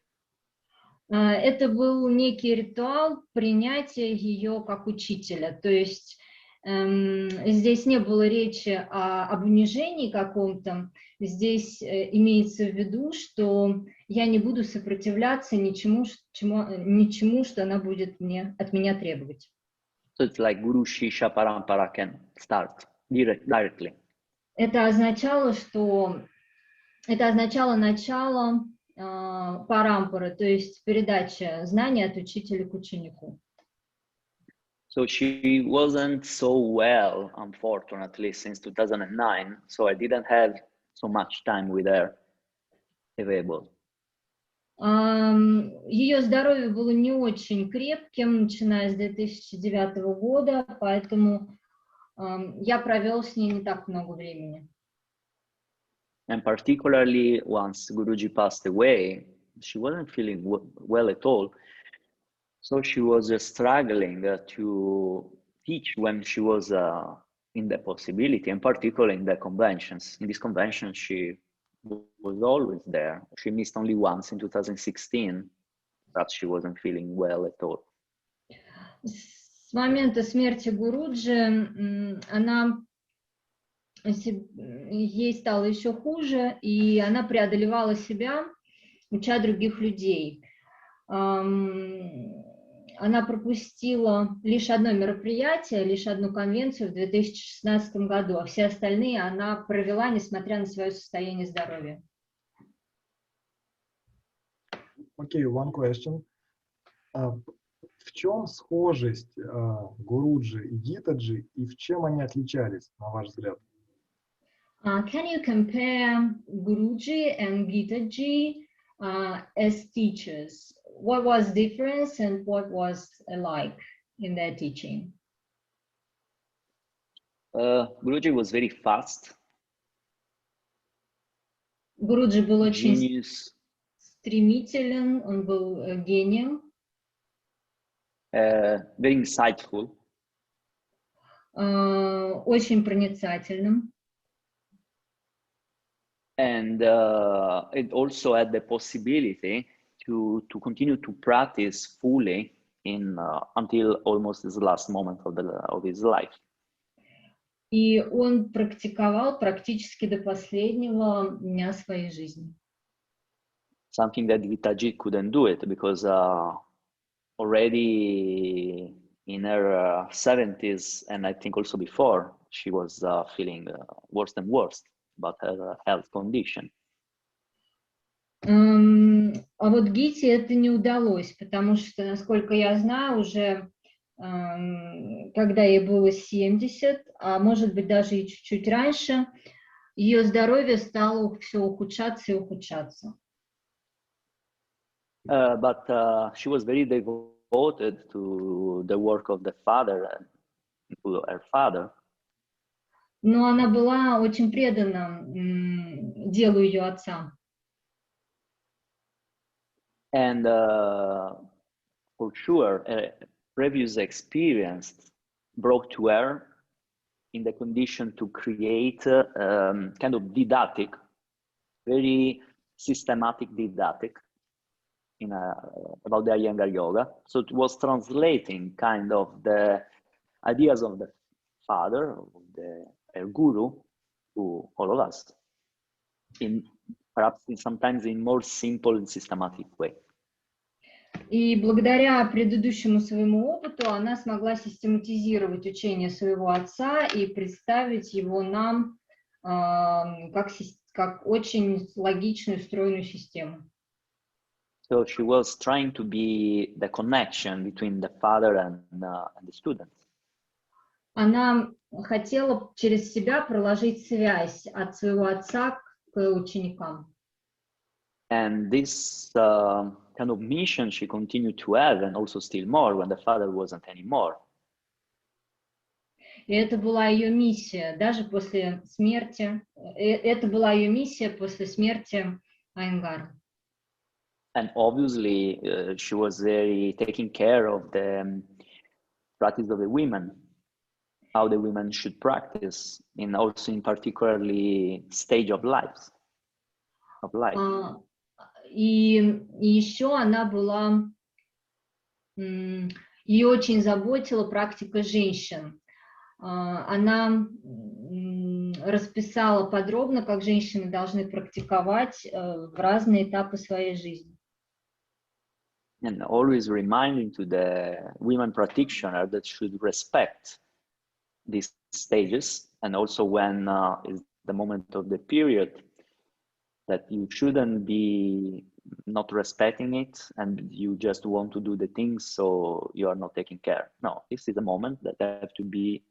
Speaker 2: Это был некий ритуал принятия ее как учителя, то есть здесь не было речи об унижении каком-то, здесь имеется в виду, что я не буду сопротивляться ничему, что она будет от меня требовать.
Speaker 3: So it's like Guru Shisha Parampara can start directly.
Speaker 2: Это означало начало парампары, то есть передача знаний от учителя к ученику.
Speaker 3: So she wasn't so well, unfortunately, since 2009. So I didn't have so much time with her available.
Speaker 2: Ее здоровье было не очень крепким, начиная с 2009 года, поэтому я провел с ней не так много времени.
Speaker 3: And particularly once Guruji passed away, she wasn't feeling well at all. So she was struggling to teach when she was in the possibility, and particularly in the conventions. In this convention, she was always there. She missed only once in 2016, but she wasn't feeling well at all.
Speaker 2: С момента смерти Гуруджи ей стало еще хуже, и она преодолевала себя, уча других людей. Она пропустила лишь одно мероприятие, лишь одну конвенцию в 2016 году, а все остальные она провела, несмотря на свое состояние здоровья.
Speaker 1: Okay, one question. В чем схожесть Гуруджи и Гитаджи, и в чем они отличались, на ваш взгляд?
Speaker 2: Can you compare Guruji and Gitaji as teachers? What was difference and what was alike in their teaching?
Speaker 3: Guruji was very fast.
Speaker 2: Гуруджи был очень
Speaker 3: Genius.
Speaker 2: стремителен, он был гением.
Speaker 3: Very insightful.
Speaker 2: Очень проницательным.
Speaker 3: And it also had the possibility to continue to practice fully until almost his last moment of his life.
Speaker 2: И он практиковал практически до последнего дня своей жизни.
Speaker 3: Something that Gitаджи couldn't do it because already in her 70s, and I think also before, she was feeling worse and worse about her health condition.
Speaker 2: А вот Гите это не удалось, потому что, насколько я знаю, уже когда ей было 70, а может быть даже и чуть-чуть раньше, ее здоровье стало все ухудшаться и ухудшаться.
Speaker 3: But she was very devoted to the work of the father, to her father.
Speaker 2: Но она была очень предана делу ее отца.
Speaker 3: And for sure, a previous experience brought to her in the condition to create kind of didactic, very systematic didactic about the Ayengara yoga. So it was translating kind of the ideas of the father, of the guru, to all of us, perhaps sometimes in more simple and systematic way.
Speaker 2: И благодаря предыдущему своему опыту она смогла систематизировать учение своего отца и представить его нам как очень логичную, стройную систему.
Speaker 3: So she was trying to be the connection between the father and the students.
Speaker 2: Она хотела через себя проложить связь от своего отца к ученикам.
Speaker 3: And this kind of mission she continued to have, and also still more when the father wasn't anymore.
Speaker 2: И это была ее миссия, даже после смерти. Это была ее миссия после смерти Айенгара.
Speaker 3: And obviously, she was very taking care of the practice of the women, how the women should practice, in also in particularly stage of life.
Speaker 2: И еще она была, ее очень заботила практика женщин. Она расписала подробно, как женщины должны практиковать в разные этапы своей жизни.
Speaker 3: And always reminding to the women practitioner that should respect these stages, and also when is the moment of the period, that you shouldn't be not respecting it, and you just want to do the things, so you are not taking care. No, this is a moment that have to be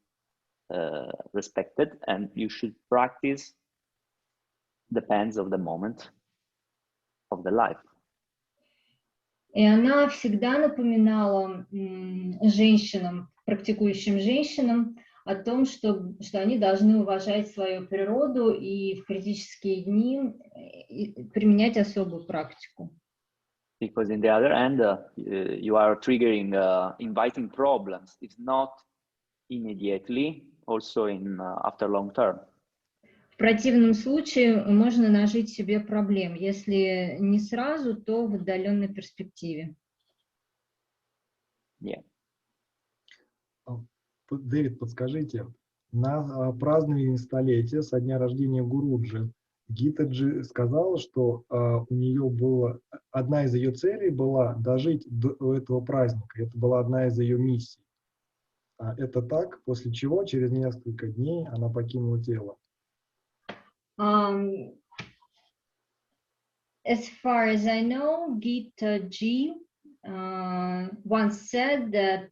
Speaker 3: respected, and you should practice depends of the moment of the life.
Speaker 2: И она всегда напоминала женщинам, практикующим женщинам, о том, что они должны уважать свою природу и в критические дни применять особую практику.
Speaker 3: Because in the other end, you are triggering, inviting problems. It's not immediately, also in after long term.
Speaker 2: В противном случае можно нажить себе проблем. Если не сразу, то в отдаленной перспективе.
Speaker 3: Yeah.
Speaker 1: Дэвид, подскажите, на праздновании столетия со дня рождения Гуруджи Гитаджи сказала, что у нее было, одна из ее целей была дожить до этого праздника. Это была одна из ее миссий. Это так, после чего через несколько дней она покинула тело.
Speaker 2: As far as I know, Gitаджи once said that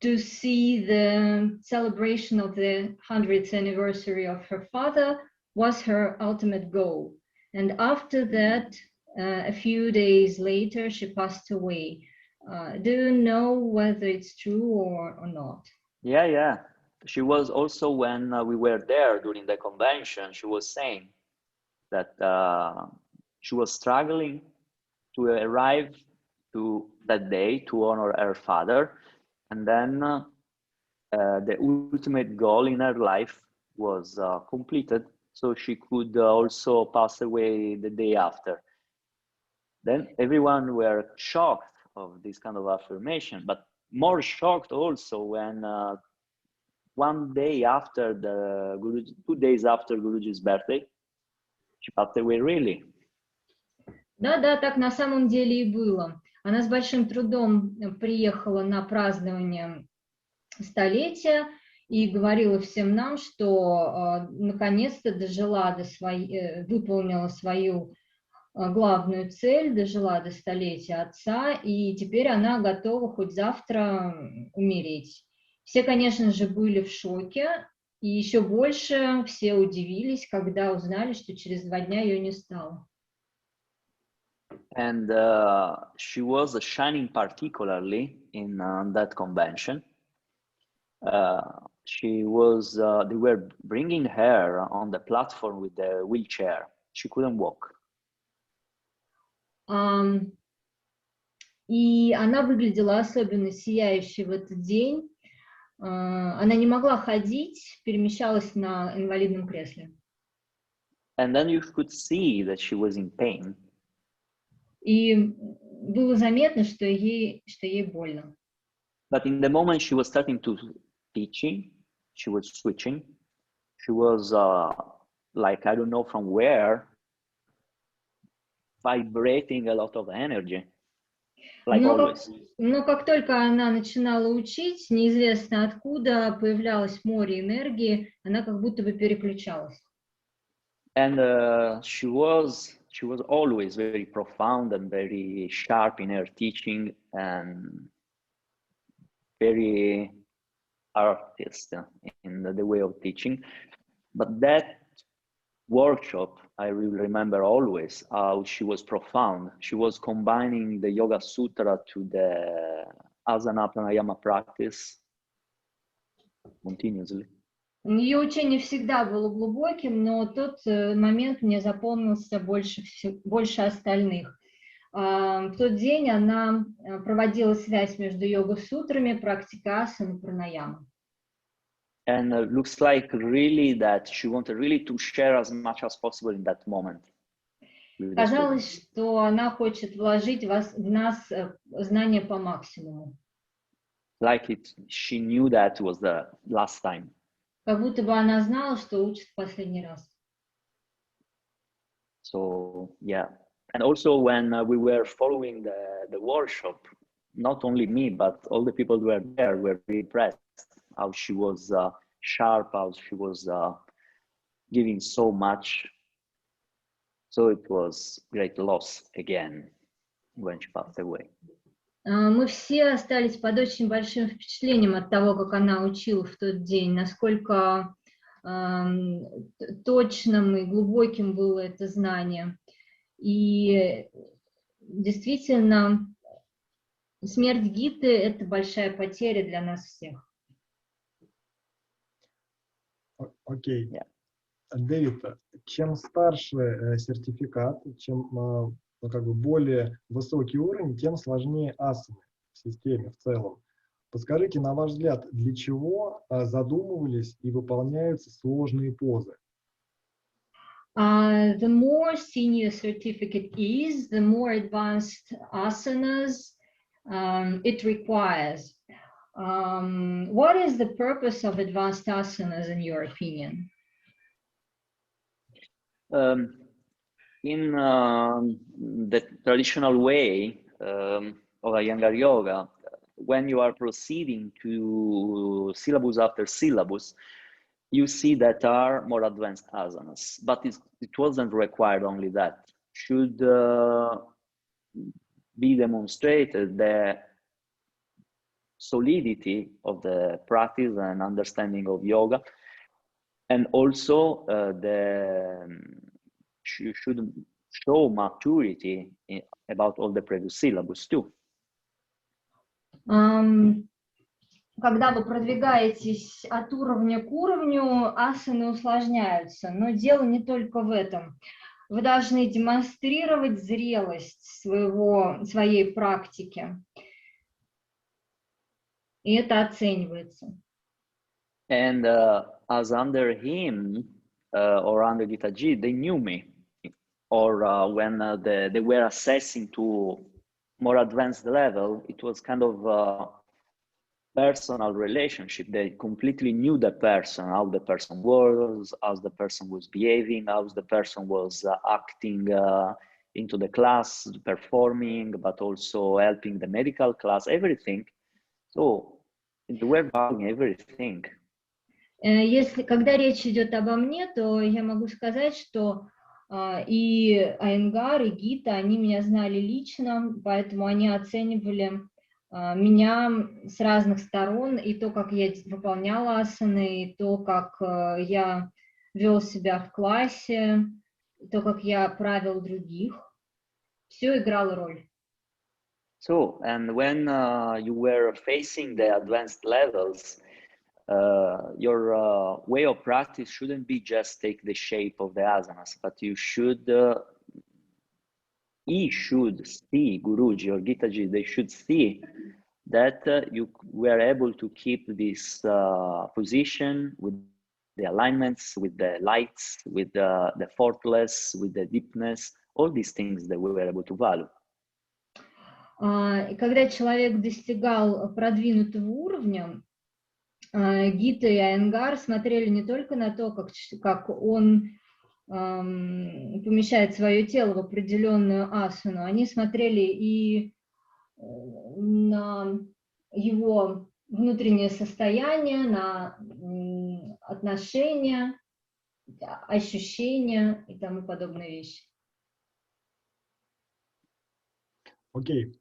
Speaker 2: to see the celebration of the 100th anniversary of her father was her ultimate goal. And after that, a few days later, she passed away. Do you know whether it's true or not?
Speaker 3: Yeah. She was also, when we were there during the convention, she was saying that she was struggling to arrive to that day to honor her father. And then the ultimate goal in her life was completed, so she could also pass away the day after. Then everyone were shocked of this kind of affirmation, but more shocked also when 1 day after 2 days after Guruji's birthday, she passed away really.
Speaker 2: Да, так на самом деле и было. Она с большим трудом приехала на празднование столетия и говорила всем нам, что наконец-то дожила выполнила свою главную цель, дожила до столетия отца, и теперь она готова хоть завтра умереть. Все, конечно же, были в шоке, и еще больше все удивились, когда узнали, что через 2 дня ее не стало.
Speaker 3: And she was shining particularly in that convention. They were bringing her on the platform with the wheelchair. She couldn't walk.
Speaker 2: И она выглядела особенно сияющей в этот день. Она не могла ходить, перемещалась на инвалидном кресле.
Speaker 3: And then you could see that she was in pain.
Speaker 2: И было заметно, что ей больно.
Speaker 3: But in the moment she was starting to teaching, she was switching. She was like, I don't know from where, vibrating a lot of energy, like always.
Speaker 2: Но как только она начинала учить, неизвестно откуда появлялось море энергии, она как будто бы переключалась.
Speaker 3: And she was always very profound and very sharp in her teaching and very artist in the way of teaching. But that workshop, I will remember always how she was profound. She was combining the Yoga Sutra to the asana pranayama practice continuously.
Speaker 2: Ее учение всегда было глубоким, но тот момент мне запомнился больше остальных. В тот день она проводила связь между йога-сутрами, практикой асан и пранаяма.
Speaker 3: And looks like really that she wanted really to share as much as possible in that moment.
Speaker 2: Казалось, что она хочет вложить в нас знания по максимуму.
Speaker 3: Like she knew that was the last time.
Speaker 2: Как будто бы она знала, что учит в последний раз.
Speaker 3: So yeah, and also when we were following the workshop, not only me but all the people who were there were really impressed how she was sharp, how she was giving so much So it was great loss again when she passed away.
Speaker 2: Мы все остались под очень большим впечатлением от того, как она учила в тот день, насколько точным и глубоким было это знание. И действительно, смерть Гиты – это большая потеря для нас всех.
Speaker 1: Окей. Дэвид, чем старше сертификат, чем как бы более высокий уровень, тем сложнее асаны в системе в целом. Подскажите, на ваш взгляд, для чего задумывались и выполняются сложные позы?
Speaker 2: The more senior certificate is, the more advanced asanas it requires. What is the purpose of advanced asanas in your opinion?
Speaker 3: In the traditional way of Iyengar yoga, when you are proceeding to syllabus after syllabus, you see that are more advanced asanas, but it wasn't required only that. Should be demonstrated the solidity of the practice and understanding of yoga, and also should show maturity about all the previous syllabus too.
Speaker 2: Когда вы продвигаетесь от уровня к уровню, асаны усложняются, но дело не только в этом. Вы должны демонстрировать зрелость своей практики, и это оценивается.
Speaker 3: And as under him or under Gitаджи, they knew me, or when they were assessing to more advanced level, it was kind of personal relationship. They completely knew the person, how the person was, how the person was behaving, how the person was acting into the class, performing, but also helping the medical class, everything. So they were valuing everything.
Speaker 2: Когда речь идет обо мне, то я могу сказать, что и Айенгара, и Гита, они меня знали лично, поэтому они оценивали меня с разных сторон, и то, как я выполняла асаны, и то, как я вел себя в классе, и то, как я правил других, все играло роль.
Speaker 3: So, and when you were facing the advanced levels, your way of practice shouldn't be just take the shape of the asanas, but you should he should see, Guruji or Gitaji, they should see that you were able to keep this position with the alignments, with the lights, with the effortless, with the deepness, all these things that we were able to value.
Speaker 2: И когда человек достигал продвинутого уровня, Гита и Айенгар смотрели не только на то, как он помещает свое тело в определенную асану, они смотрели и на его внутреннее состояние, на отношения, ощущения и тому подобные вещи.
Speaker 1: Окей.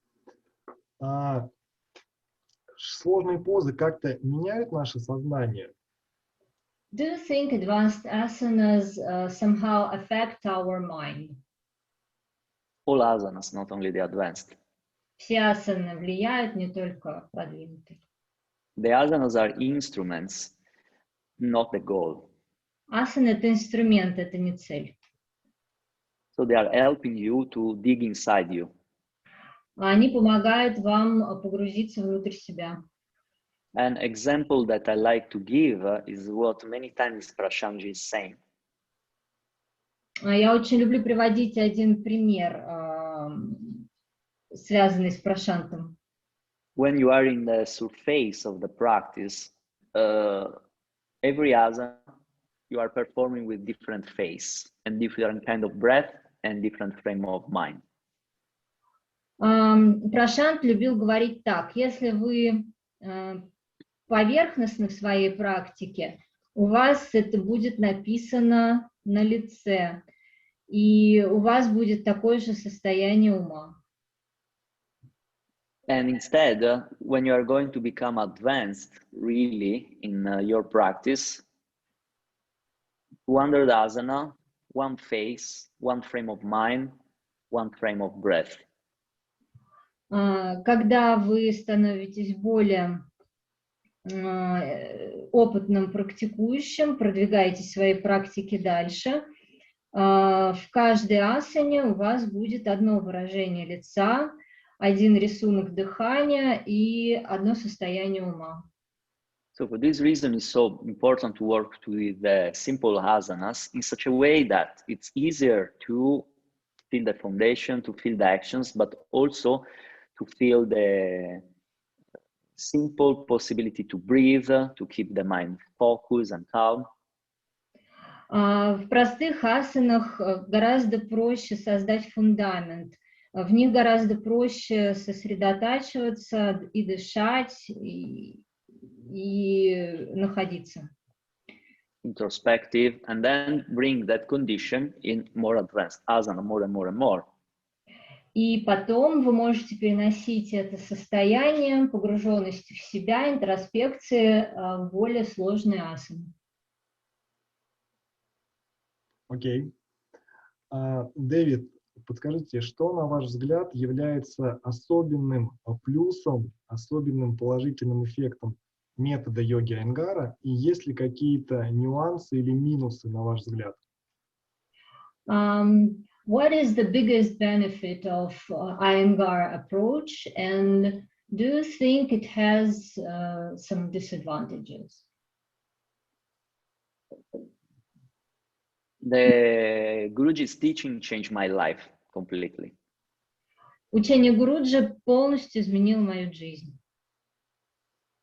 Speaker 1: Сложные позы как-то меняют наше сознание?
Speaker 2: Do you think advanced asanas somehow affect our mind?
Speaker 3: All asanas, not only the advanced.
Speaker 2: Все асаны влияют, не только продвинутые.
Speaker 3: The asanas are instruments, not the goal.
Speaker 2: Асана — это инструмент, это не цель.
Speaker 3: So they are helping you to dig inside you.
Speaker 2: Они помогают вам погрузиться внутрь себя.
Speaker 3: An example that I like to give is what many times Prashanji is saying.
Speaker 2: Я очень люблю приводить один пример, связанный с Прашантом.
Speaker 3: When you are in the surface of the practice, every asana you are performing with different face and different kind of breath and different frame of mind.
Speaker 2: Прашант любил говорить так: если вы поверхностны в своей практике, у вас это будет написано на лице. и у вас будет такое же состояние ума.
Speaker 3: And instead, when you are going to become advanced really in your practice, 100 asana, one face, one frame of mind, one frame of breath.
Speaker 2: Когда вы становитесь более опытным практикующим, продвигаете свои практики дальше, в каждой асане у вас будет одно выражение лица, один рисунок дыхания и одно состояние ума.
Speaker 3: So for this reason, it's so important to work with the simple asanas in such a way that it's easier to feel the foundation, to feel the actions, but also to feel the simple possibility to breathe, to keep the mind focused and calm.
Speaker 2: В простых асанах гораздо проще создать фундамент. В них гораздо проще сосредотачиваться и дышать, и находиться.
Speaker 3: Introspective, and then bring that condition in more advanced asana, more and more and more.
Speaker 2: И потом вы можете переносить это состояние погруженности в себя, интроспекции в более сложные асаны.
Speaker 1: Окей. Дэвид, подскажите, что, на ваш взгляд, является особенным плюсом, особенным положительным эффектом метода йоги Айенгара, и есть ли какие-то нюансы или минусы, на ваш взгляд?
Speaker 2: What is the biggest benefit of Iyengar approach, and do you think it has some disadvantages?
Speaker 3: The Guruji's teaching changed my life completely.
Speaker 2: Учение Гуруджи полностью изменило мою жизнь.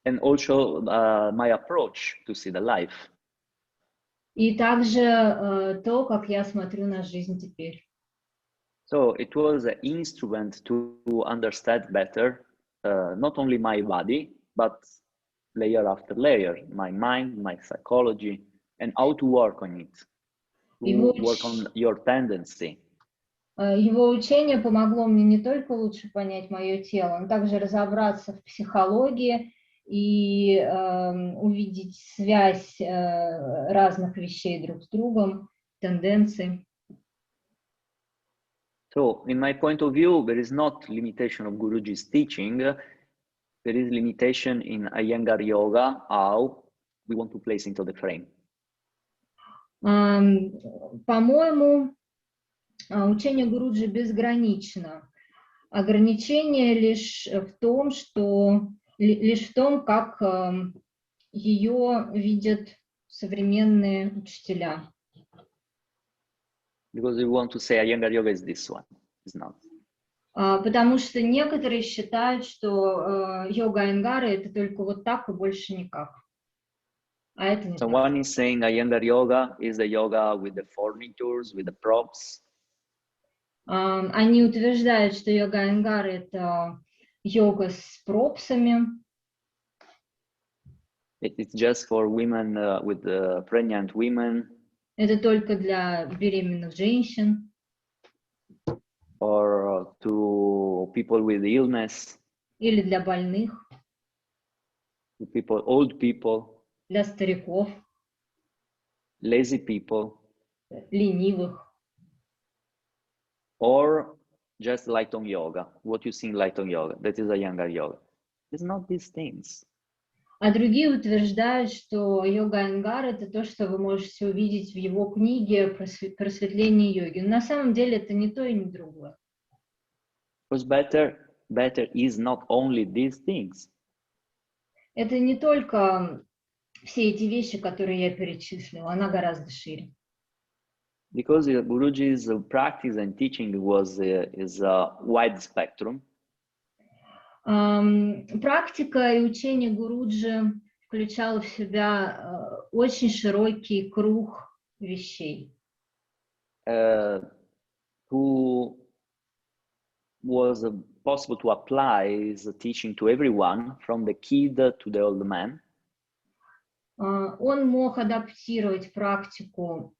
Speaker 3: And also my approach to see the life.
Speaker 2: И также то, как я смотрю на жизнь теперь.
Speaker 3: So it was an instrument to understand better not only my body, but layer after layer, my mind, my psychology, and how to work on it, to work on your tendency.
Speaker 2: Его учение помогло мне не только лучше понять мое тело, но также разобраться в психологии и увидеть связь разных вещей друг с другом, тенденций.
Speaker 3: So, in my point of view, there is not limitation of Guruji's teaching. There is limitation in Iyengar yoga, how we want to place into the frame.
Speaker 2: По-моему, учение Гуруджи безгранично. Ограничение лишь в том, как ее видят современные учителя.
Speaker 3: Because we want to say Iyengar yoga is this one, it's not.
Speaker 2: Потому что некоторые считают, что йога Айенгара это только вот так и больше никак. А это не так.
Speaker 3: Someone is saying Iyengar yoga is the yoga with the furnitures, with the props.
Speaker 2: Они утверждают, что йога Айенгара это йога с пропсами.
Speaker 3: It's just for women with pregnant women.
Speaker 2: Это только для беременных женщин.
Speaker 3: Or to people with illness.
Speaker 2: Или для больных.
Speaker 3: To people, old people.
Speaker 2: Для стариков.
Speaker 3: Lazy people.
Speaker 2: Ленивых.
Speaker 3: Or just light on yoga. What you see in light on yoga, that is Iyengar yoga. It's not these things.
Speaker 2: А другие утверждают, что йога Айенгара это то, что вы можете увидеть в его книге «Просветление йоги». Но на самом деле это не то и не другое.
Speaker 3: Because better is not only these things.
Speaker 2: Это не только все эти вещи, которые я перечислила, она гораздо шире.
Speaker 3: Because Guruji's practice and teaching is a wide spectrum.
Speaker 2: Практика и учение Гуруджи включало в себя очень широкий круг вещей.
Speaker 3: Who was possible to apply his teaching to everyone, from the kid to the old man.
Speaker 2: Он мог адаптировать практику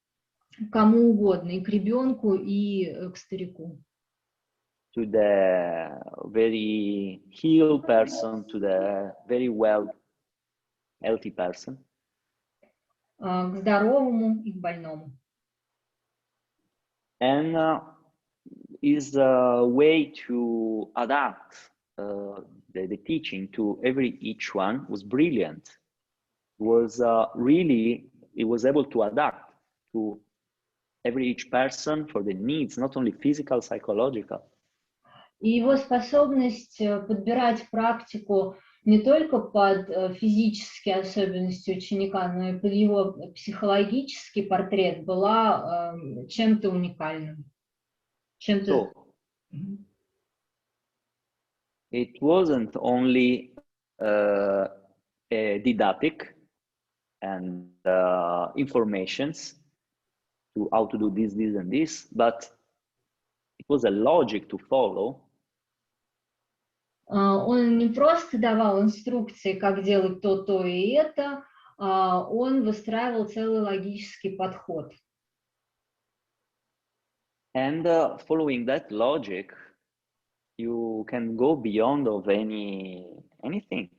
Speaker 2: кому угодно, и к ребенку, и к старику.
Speaker 3: To the very healed person, to the very well, healthy person.
Speaker 2: К здоровому и к больному.
Speaker 3: And is a way to adapt the teaching to each one was brilliant. Was really, it was able to adapt to each person for the needs, not only physical, psychological.
Speaker 2: И его способность подбирать практику не только под физические особенности ученика, но и под его психологический портрет была чем-то уникальным. Чем-то...
Speaker 3: It wasn't only a didactic and informations to how to do this, this, and this, but it was a logic to follow.
Speaker 2: Он не просто давал инструкции, как делать то и это, он выстраивал целый логический подход.
Speaker 3: And following that logic, you can go beyond of anything.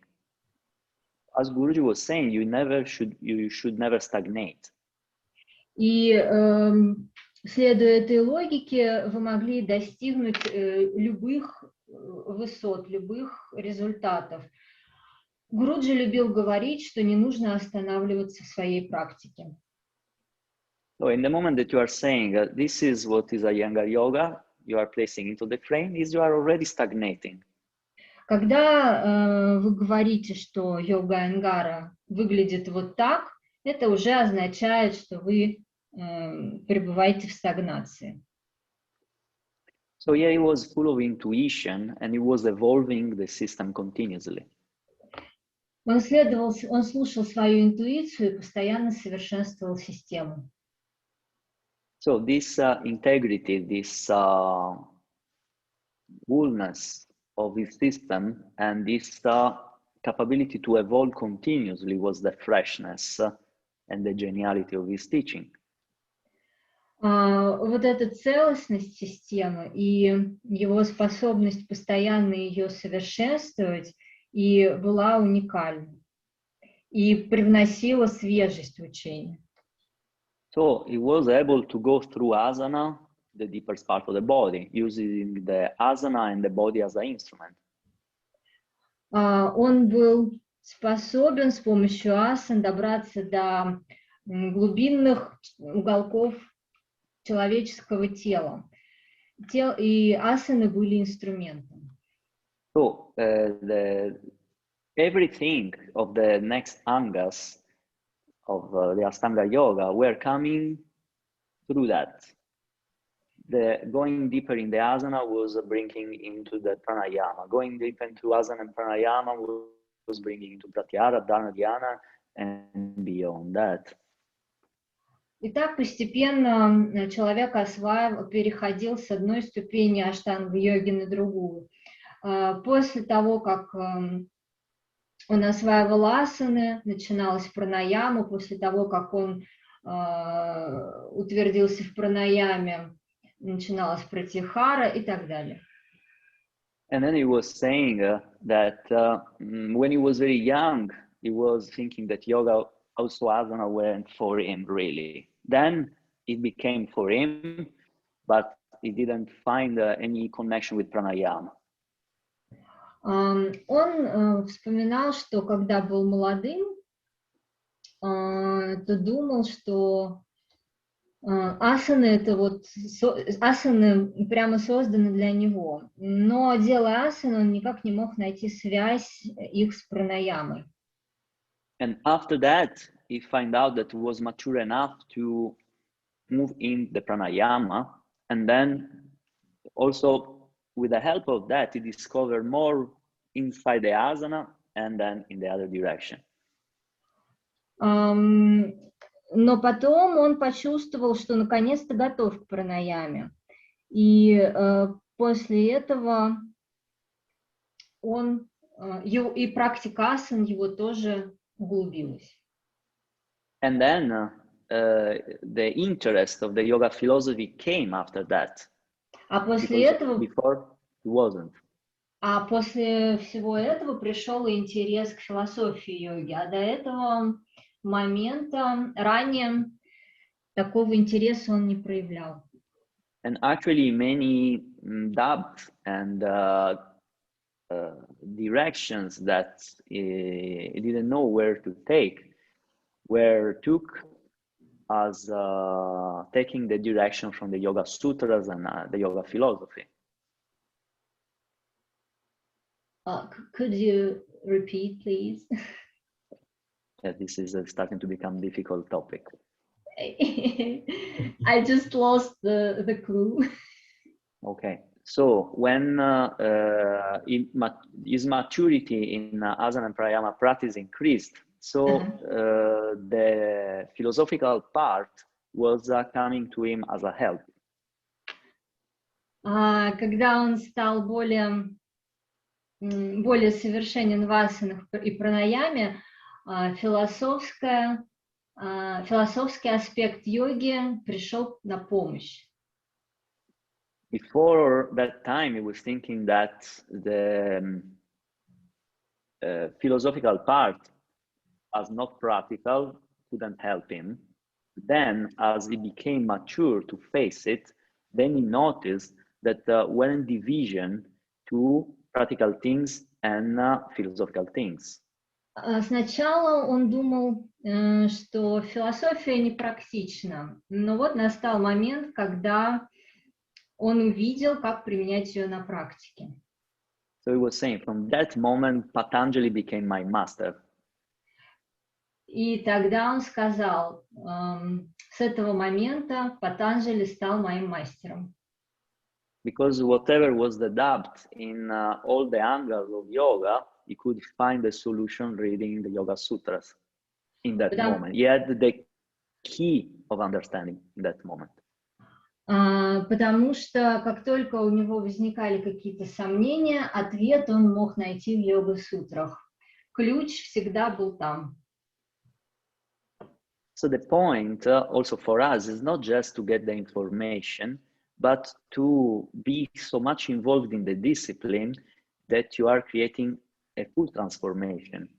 Speaker 3: As Guruji was saying, you should never stagnate.
Speaker 2: И следуя этой логике, вы могли достигнуть любых высот, любых результатов. Гуруджи любил говорить, что не нужно останавливаться в своей практике.
Speaker 3: So in the moment that you are saying this is what is Ayengara yoga, you are placing into the frame, is you are already stagnating.
Speaker 2: Когда вы говорите, что йога Айенгара выглядит вот так, это уже означает, что вы пребываете в стагнации.
Speaker 3: So yeah, he was full of intuition and he was evolving the system continuously.
Speaker 2: Он слушал свою интуицию и постоянно совершенствовал систему.
Speaker 3: So this integrity, this wholeness of his system and this capability to evolve continuously was the freshness and the geniality of his teaching.
Speaker 2: Вот эта целостность системы и его способность постоянно ее совершенствовать и была уникальна и привносила свежесть в учение.
Speaker 3: So he was able to go through asana, the deepest part of the body, using the asana and the body as an instrument.
Speaker 2: Он был способен с помощью асан добраться до глубинных уголков человеческого тела. И асаны были инструментом.
Speaker 3: So everything of the next angas of the Ashtanga yoga were coming through that. The going deeper in the asana was bringing into the pranayama. Going deeper into asana and pranayama was bringing into pratyahara, dharana, dhyana, and beyond that.
Speaker 2: И так постепенно человек переходил с одной ступени аштанга-йоги на другую. После того, как он осваивал асаны, начиналась пранаяма, после того, как он утвердился в пранаяме, начиналась пратихара и так далее.
Speaker 3: And then he was saying that when he was very young, he was thinking that yoga, also asana, weren't for him really. Then it became for him, but he didn't find any connection with pranayama.
Speaker 2: Он вспоминал, что когда был молодым, то думал, что асаны это вот асаны прямо созданы для него, но делая асаны, он никак не мог найти связь их с пранаямой.
Speaker 3: And after that, he found out that he was mature enough to move in the pranayama, and then also with the help of that, he discovered more inside the asana and then in the other direction.
Speaker 2: Но потом он почувствовал, что наконец-то готов к пранаяме. И после этого практика асан его тоже углубилась.
Speaker 3: And then the interest of the yoga philosophy came after that.
Speaker 2: А после этого,
Speaker 3: Before it wasn't.
Speaker 2: а после всего этого пришел интерес к философии йоги, а до этого момента ранее такого интереса он не проявлял.
Speaker 3: And actually, many doubts and directions that he didn't know where to take were took as taking the direction from the Yoga Sutras and the Yoga philosophy.
Speaker 2: Could you repeat, please?
Speaker 3: Yeah, this is starting to become a difficult topic.
Speaker 2: I just lost the clue.
Speaker 3: Okay, so when his maturity in asana and pranayama practice increased, so the philosophical part was coming to him as a help.
Speaker 2: Когда он стал более совершенен в асанах и пранаяме, философский аспект йоги пришел на помощь.
Speaker 3: Before that time, he was thinking that the philosophical part, as not practical, couldn't help him. Then, as he became mature to face it, then he noticed that were in division to practical things and philosophical things.
Speaker 2: Сначала он думал, что философия непрактична, но вот настал момент, когда он увидел, как применять ее на практике.
Speaker 3: So he was saying, from that moment, Patanjali became my master.
Speaker 2: И тогда он сказал, с этого момента Патанджали стал моим мастером.
Speaker 3: Because whatever was the doubt in all the angles of yoga, he could find the solution reading the Yoga Sutras in that moment. He had the key of understanding in that moment.
Speaker 2: Потому что как только у него возникали какие-то сомнения, ответ он мог найти в Йога-сутрах. Ключ всегда был там.
Speaker 3: So the point also for us is not just to get the information, but to be so much involved in the discipline that you are creating a full transformation.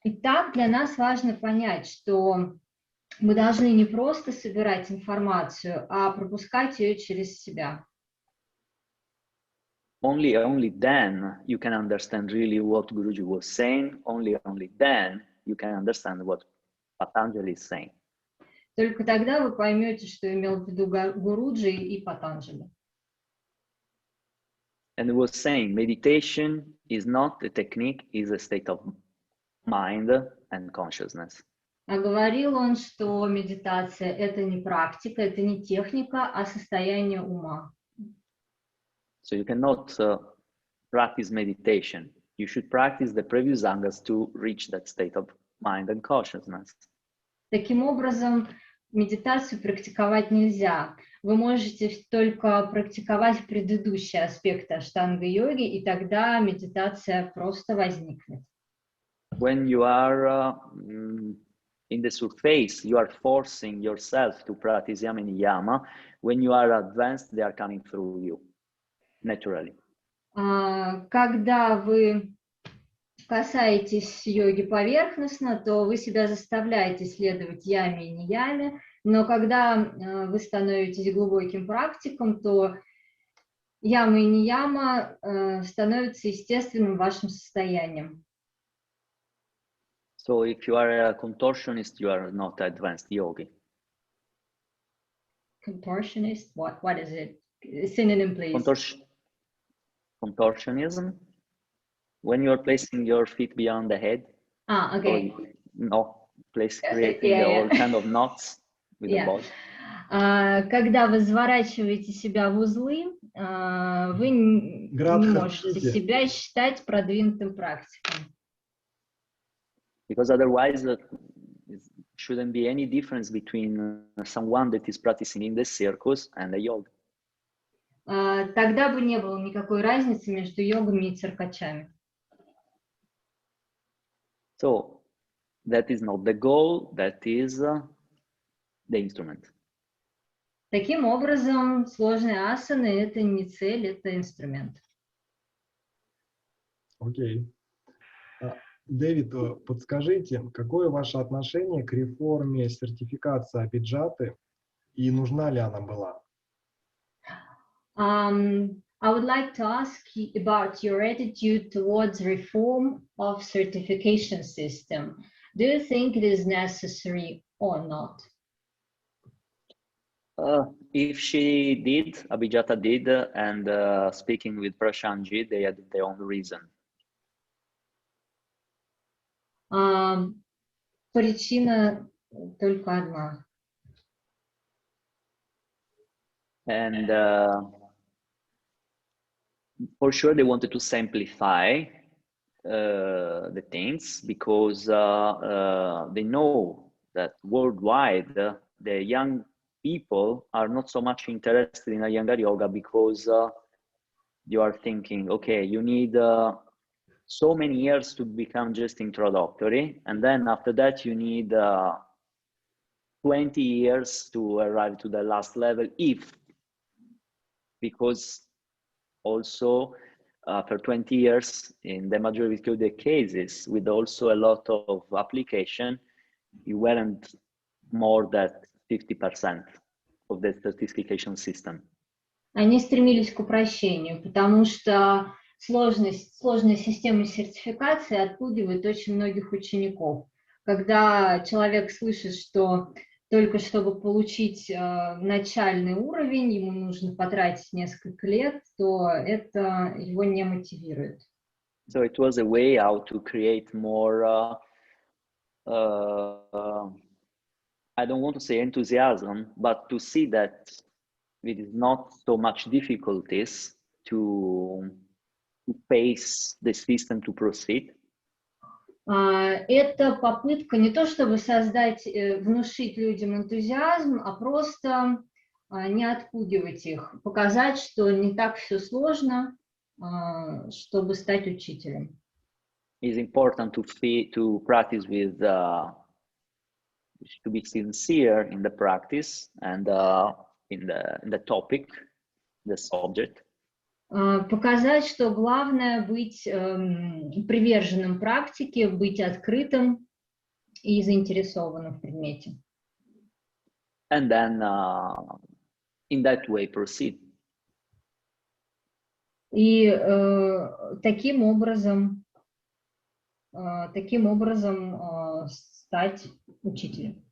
Speaker 2: Итак, для нас важно понять, что мы должны не просто собирать информацию, а пропускать ее через себя.
Speaker 3: Only then you can understand really what Guruji was saying. Only then you can understand what Patanjali is saying.
Speaker 2: Только тогда вы поймете, что имел в виду Гуруджи и Патанджали.
Speaker 3: And he was saying meditation is not a technique, is a state of mind and consciousness.
Speaker 2: А говорил он, что медитация – это не практика, это не техника, а состояние ума.
Speaker 3: So you cannot practice meditation. You should practice the previous angas to reach that state of mind and consciousness.
Speaker 2: Таким образом, медитацию практиковать нельзя. Вы можете только практиковать предыдущие аспекты аштанга-йоги, и тогда медитация просто возникнет.
Speaker 3: When you are in the surface, you are forcing yourself to practice yama and niyama. When you are advanced, they are coming through you, naturally.
Speaker 2: Когда вы касаетесь йоги поверхностно, то вы себя заставляете следовать яме и нияме, но когда вы становитесь глубоким практиком, то яма и нияма становятся естественным вашим состоянием.
Speaker 3: So if you are a contortionist, you are not advanced yogi.
Speaker 2: Contortionist? What is it? Synonym, please.
Speaker 3: Contortionism. When you are placing your feet beyond the head.
Speaker 2: Okay.
Speaker 3: Creating all kind of knots with the body.
Speaker 2: Когда вы заворачиваете себя в узлы, вы не можете себя считать продвинутым практиком.
Speaker 3: Because otherwise, there shouldn't be any difference between someone that is practicing in the circus and the yoga.
Speaker 2: Тогда бы не было никакой разницы между йогами и циркачами.
Speaker 3: So, that is not the goal, that is the instrument.
Speaker 2: Таким образом, сложные асаны — это не цель, это инструмент.
Speaker 1: Окей. Дэвид, подскажите, какое ваше отношение к реформе сертификации Абиджаты и нужна ли она была?
Speaker 2: I would like to ask you about your attitude towards reform of certification system. Do you think it is necessary or not?
Speaker 3: If she did, Abhijata did, and speaking with Prashanji, they had their own reason.
Speaker 2: Причина только одна.
Speaker 3: And for sure, they wanted to simplify the things because they know that worldwide the young people are not so much interested in Iyengar yoga because you are thinking, okay, you need so many years to become just introductory, and then after that you need 20 years to arrive to the last level, because also for 20 years, in the majority of the cases, with also a lot of application, you weren't more than 50% of the certification system.
Speaker 2: Они стремились к упрощению, потому что сложная система сертификации отпугивает очень многих учеников. Когда человек слышит, что только чтобы получить начальный уровень, ему нужно потратить несколько лет, то это его не мотивирует.
Speaker 3: So it was a way how to create more, I don't want to say enthusiasm, but to see that it is not so much difficulties to face the system to proceed.
Speaker 2: Это попытка не то чтобы внушить людям энтузиазм, а просто не отпугивать их, показать, что не так все сложно, чтобы стать учителем.
Speaker 3: It's important to practice with, to be sincere in the practice and in the topic, the subject.
Speaker 2: Показать, что главное быть приверженным практике, быть открытым и заинтересованным в предмете.
Speaker 3: And then in that way proceed.
Speaker 2: И таким образом стать учителем.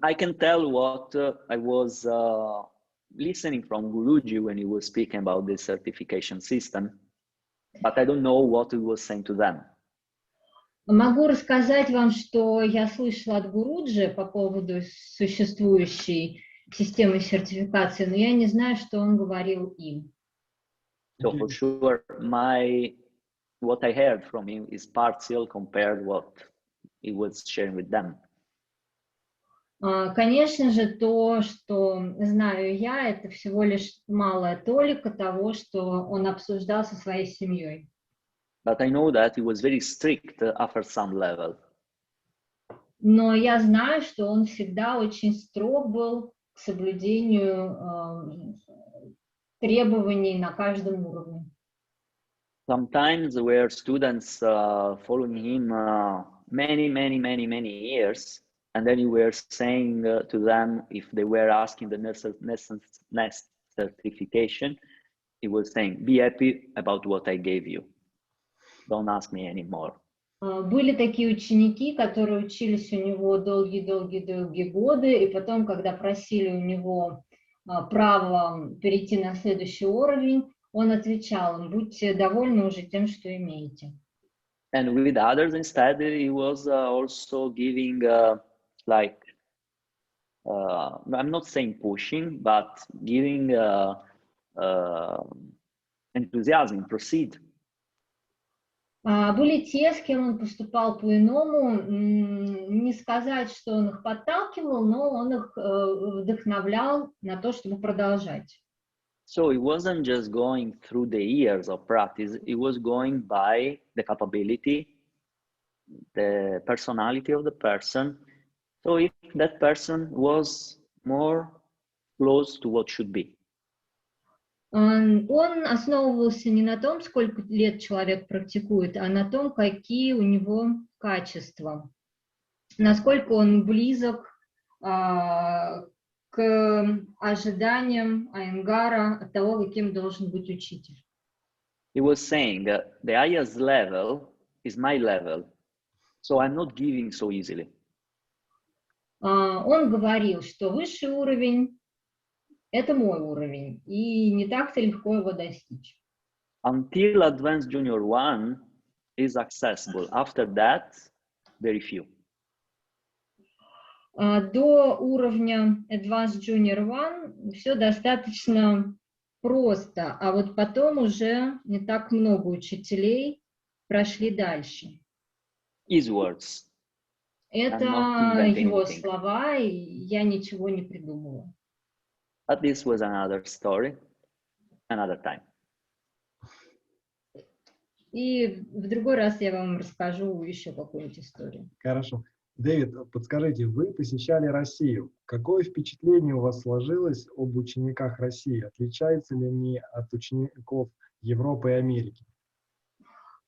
Speaker 3: I can tell what I was listening from Guruji when he was speaking about this certification system, but I don't know what he was saying to them.
Speaker 2: Могу рассказать вам, что я слышала от Гуруджи по поводу существующей системы сертификации, но я не знаю, что он говорил им.
Speaker 3: So for sure, what I heard from him is partial compared what he was sharing with them.
Speaker 2: Конечно же, то, что знаю я, это всего лишь малая толика того, что он обсуждал со своей семьей.
Speaker 3: But I know that he was very strict after some level.
Speaker 2: Но я знаю, что он всегда очень строг был к соблюдению требований на каждом уровне.
Speaker 3: Sometimes where students following him many years, and then you were saying to them if they were asking the next certification, he was saying, "Be happy about what I gave you. Don't ask me anymore."
Speaker 2: Были такие ученики, которые учились у него долгие годы, и потом, когда просили у него право перейти на следующий уровень, он отвечал им: будьте довольны уже тем, что имеете.
Speaker 3: And with others instead, he was also giving I'm not saying pushing, but giving enthusiasm, proceed.
Speaker 2: Были те, с кем он поступал по-иному, не сказать, что он их подталкивал, но он их вдохновлял на то, чтобы продолжать.
Speaker 3: So he wasn't just going through the years of practice, he was going by the capability the personality of the person. So if that person was more close to what should be.
Speaker 2: Он основывался не на том, сколько лет человек практикует, а на том, какие у него качества, насколько он близок к ожиданиям Айенгара от того, каким должен быть учитель.
Speaker 3: He was saying that the highest level is my level, so I'm not giving so easily.
Speaker 2: Он говорил, что высший уровень – это мой уровень, и не так-то легко его достичь.
Speaker 3: Until advanced junior 1 is accessible. After that, very few.
Speaker 2: До уровня Advanced Junior 1 все достаточно просто, а вот потом уже не так много учителей прошли дальше.
Speaker 3: His words.
Speaker 2: Это его слова, и я ничего не придумываю.
Speaker 3: But this was another story, another time.
Speaker 2: И в другой раз я вам расскажу еще какую-нибудь историю.
Speaker 1: Хорошо. Дэвид, подскажите, вы посещали Россию. Какое впечатление у вас сложилось об учениках России? Отличаются ли они от учеников Европы и Америки?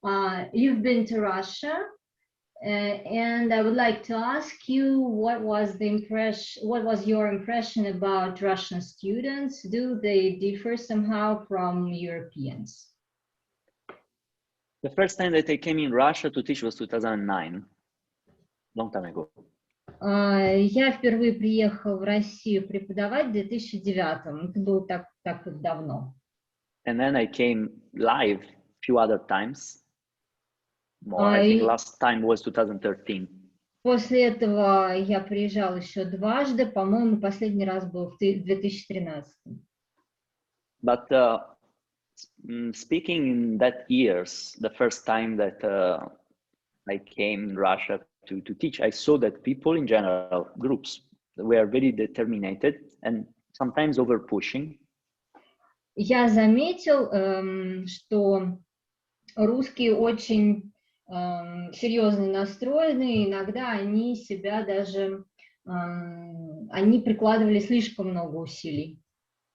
Speaker 2: You've been to Russia, and I would like to ask you what was your impression about Russian students? Do they differ somehow from Europeans?
Speaker 3: The first time that I came in Russia to teach was 2009, long time ago.
Speaker 2: Я впервые приехал в Россию преподавать в 2009. Это было так вот давно.
Speaker 3: And then I came live a few other times. I think last time was 2013.
Speaker 2: После этого я приезжал еще дважды, по-моему, последний раз был в 2013.
Speaker 3: But speaking in that years, the first time that I came in Russia to teach, I saw that people in general, groups, were very determined and sometimes over pushing.
Speaker 2: Я заметил, что русские очень серьезно настроены, иногда они себя даже, они прикладывали слишком много усилий,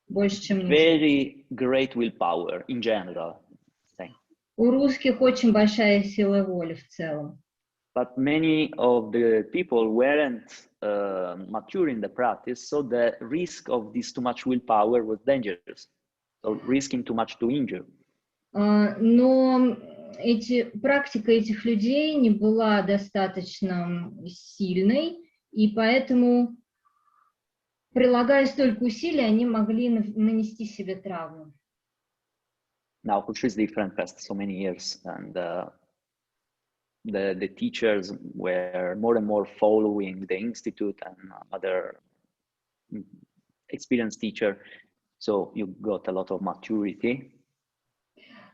Speaker 2: больше, чем нужно.
Speaker 3: Very great willpower in general.
Speaker 2: У русских очень большая сила воли в целом.
Speaker 3: But many of the people weren't mature in the practice, so the risk of this too much willpower was dangerous. So risking too much to injure.
Speaker 2: Но практика этих людей не была достаточно сильной, и поэтому, прилагая столько усилий, они могли нанести себе травму.
Speaker 3: Now, culture is different past so many years, and the teachers were more and more following the institute and other experienced teacher. So you got a lot of maturity.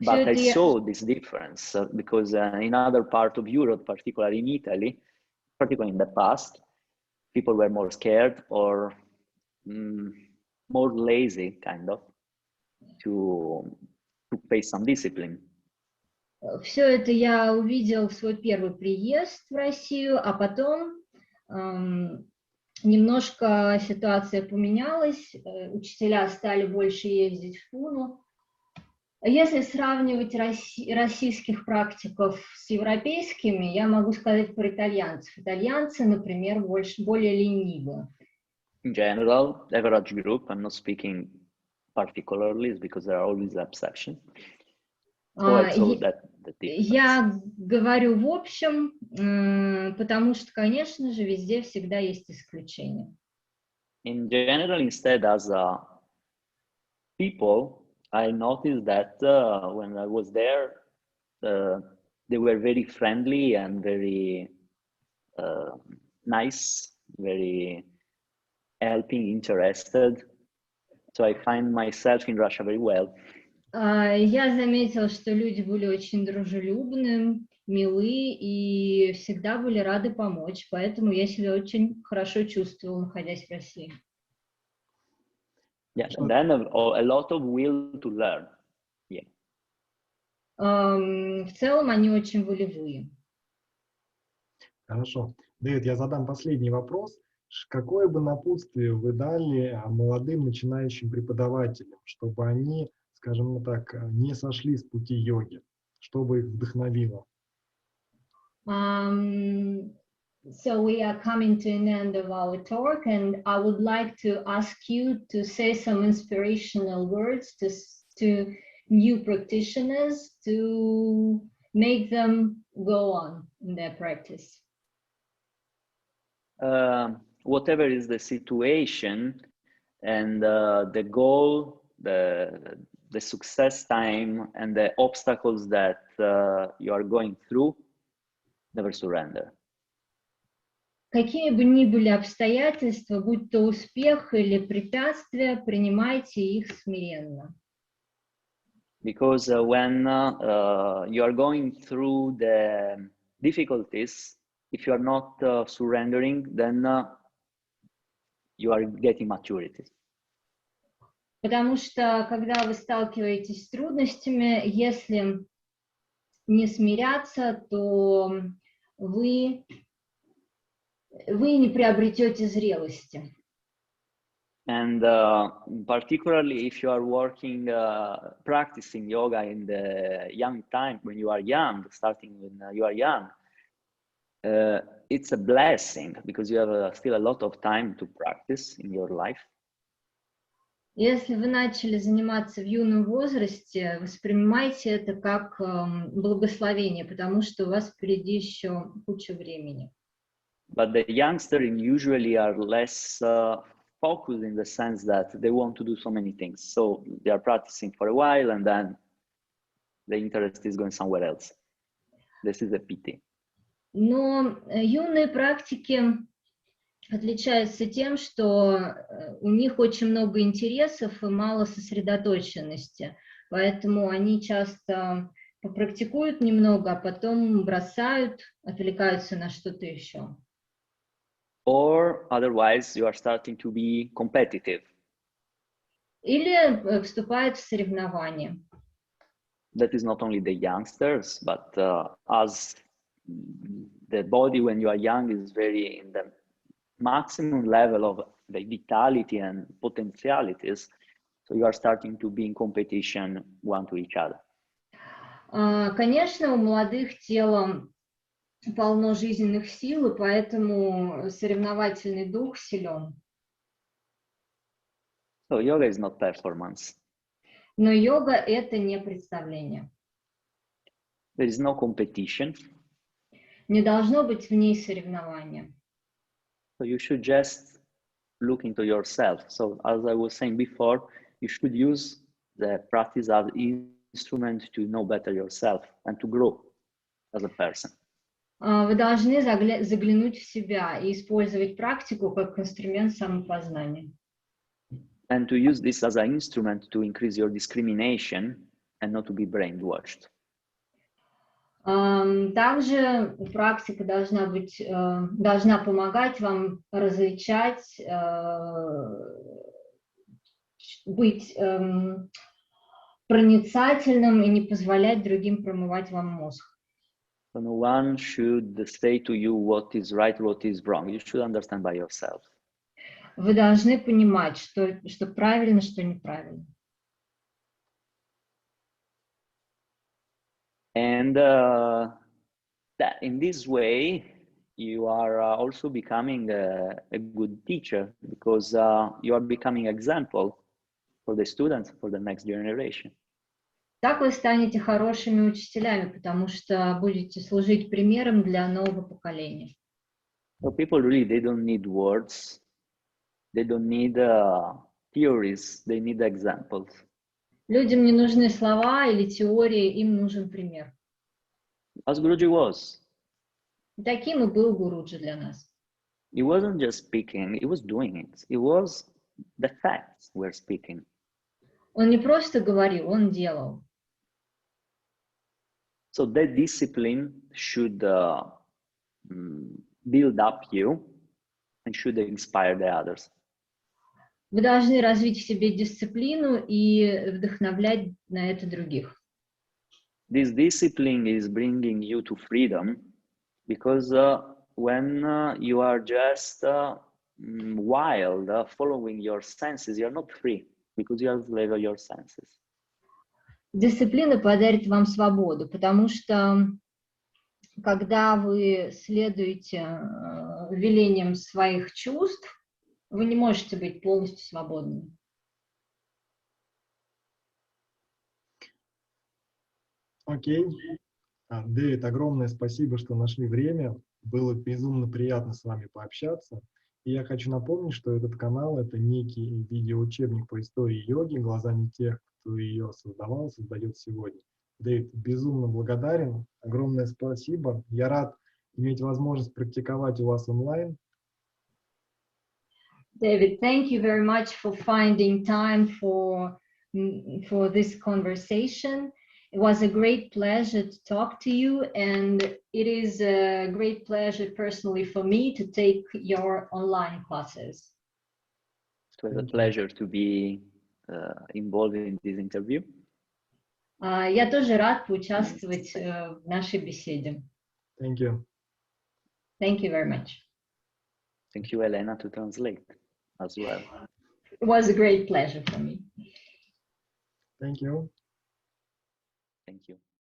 Speaker 3: But I saw this difference because in other part of Europe, particularly in Italy, particularly in the past, people were more scared or more lazy, kind of, to face some discipline.
Speaker 2: Все это я увидел в свой первый приезд в Россию, а потом немножко ситуация поменялась, учителя стали больше ездить в Пуну. Если сравнивать российских практиков с европейскими, я могу сказать про итальянцев. Итальянцы, например, более ленивы.
Speaker 3: In general, average group, I'm not speaking particularly because there are always exceptions. So
Speaker 2: я говорю в общем, потому что, конечно же, везде всегда есть исключения.
Speaker 3: In general, instead, as people, I noticed that when I was there, they were very friendly and very nice, very helping, interested. So I find myself in Russia very well.
Speaker 2: Я заметила, что люди были очень дружелюбны, милы и всегда были рады помочь, поэтому я себя очень хорошо чувствовала, находясь в России.
Speaker 3: Yeah, and then a lot of will to learn. Yeah.
Speaker 2: В целом они очень волевые.
Speaker 1: Хорошо. Дэвид, я задам последний вопрос. Какое бы напутствие вы дали молодым начинающим преподавателям, чтобы они, скажем так, не сошли с пути йоги, чтобы их вдохновило?
Speaker 2: So we are coming to an end of our talk, and I would like to ask you to say some inspirational words to new practitioners to make them go on in their practice.
Speaker 3: Whatever is the situation and the goal, the success time and the obstacles that you are going through, never surrender.
Speaker 2: Какими бы ни были обстоятельства, будь то успех или препятствия, принимайте их смиренно.
Speaker 3: Because when you are going through the difficulties, if you are not surrendering, then you are getting maturity.
Speaker 2: Потому что, когда вы сталкиваетесь с трудностями, если не смиряться, то вы не приобретете зрелости.
Speaker 3: And particularly if you are working, practicing yoga in the young time, when you are young, starting when you are young, it's a blessing because you have still a lot of time to practice in your life.
Speaker 2: Если вы начали заниматься в юном возрасте, воспринимайте это как благословение, потому что у вас впереди еще куча времени.
Speaker 3: But the youngsters usually are less focused in the sense that they want to do so many things. So they are practicing for a while and then the interest is going somewhere else. This is a pity.
Speaker 2: Но юные практики отличаются тем, что у них очень много интересов и мало сосредоточенности. Поэтому они часто попрактикуют немного, а потом бросают, отвлекаются на что-то еще.
Speaker 3: Or otherwise you are starting to be competitive.
Speaker 2: Или вступают в соревнования.
Speaker 3: That is not only the youngsters, but as the body when you are young is very in the maximum level of the vitality and potentialities, so you are starting to be in competition one to each other.
Speaker 2: Конечно, у молодых тело полно жизненных сил, и поэтому соревновательный дух силен.
Speaker 3: So yoga is not performance.
Speaker 2: Но йога — это не представление.
Speaker 3: There is no competition.
Speaker 2: Не должно быть в ней соревнования.
Speaker 3: So you should just look into yourself. So as I was saying before, you should use the practice as an instrument to know better yourself and to grow as a person.
Speaker 2: Вы должны заглянуть в себя и использовать практику как инструмент самопознания.
Speaker 3: And to use this as an instrument to increase your discrimination and not to be brainwashed.
Speaker 2: Также практика должна помогать вам различать, быть проницательным и не позволять другим промывать вам мозг.
Speaker 3: So no one should say to you what is right, what is wrong. You should understand by yourself.
Speaker 2: Вы должны понимать, что правильно, что неправильно.
Speaker 3: And that in this way, you are also becoming a good teacher because you are becoming example for the students, for the next generation.
Speaker 2: Так вы станете хорошими учителями, потому что будете служить примером для нового поколения.
Speaker 3: So people really, they don't need words. They don't need theories. They need examples.
Speaker 2: Людям не нужны слова или теории, им нужен пример.
Speaker 3: As Guruji was.
Speaker 2: Таким и был Гуруджи для нас.
Speaker 3: He wasn't just speaking, he was doing it. It was the facts were speaking.
Speaker 2: Он не просто говорил, он делал.
Speaker 3: So that discipline should build up you and should inspire the others.
Speaker 2: Вы должны развить в себе дисциплину и вдохновлять на это других.
Speaker 3: This discipline is bringing you to freedom because when you are just wild, following your senses, you're not free because you are a slave of your senses.
Speaker 2: Дисциплина подарит вам свободу, потому что когда вы следуете велениям своих чувств, вы не можете быть полностью свободными.
Speaker 1: Окей. Дэвид, огромное спасибо, что нашли время. Было безумно приятно с вами пообщаться. И я хочу напомнить, что этот канал — это некий видеоучебник по истории йоги глазами тех, кто ее создавал, создает сегодня. Дэвид, безумно благодарен. Огромное спасибо. Я рад иметь возможность практиковать у вас онлайн.
Speaker 2: David, thank you very much for finding time for this conversation. It was a great pleasure to talk to you, and it is a great pleasure personally for me to take your online classes.
Speaker 3: It was a pleasure to be involved in this interview.
Speaker 2: Я тоже рад поучаствовать в нашей беседе.
Speaker 1: Thank you.
Speaker 2: Thank you very much.
Speaker 3: Thank you, Elena, to translate as well.
Speaker 2: It was a great pleasure for me.
Speaker 1: Thank you.
Speaker 3: Thank you.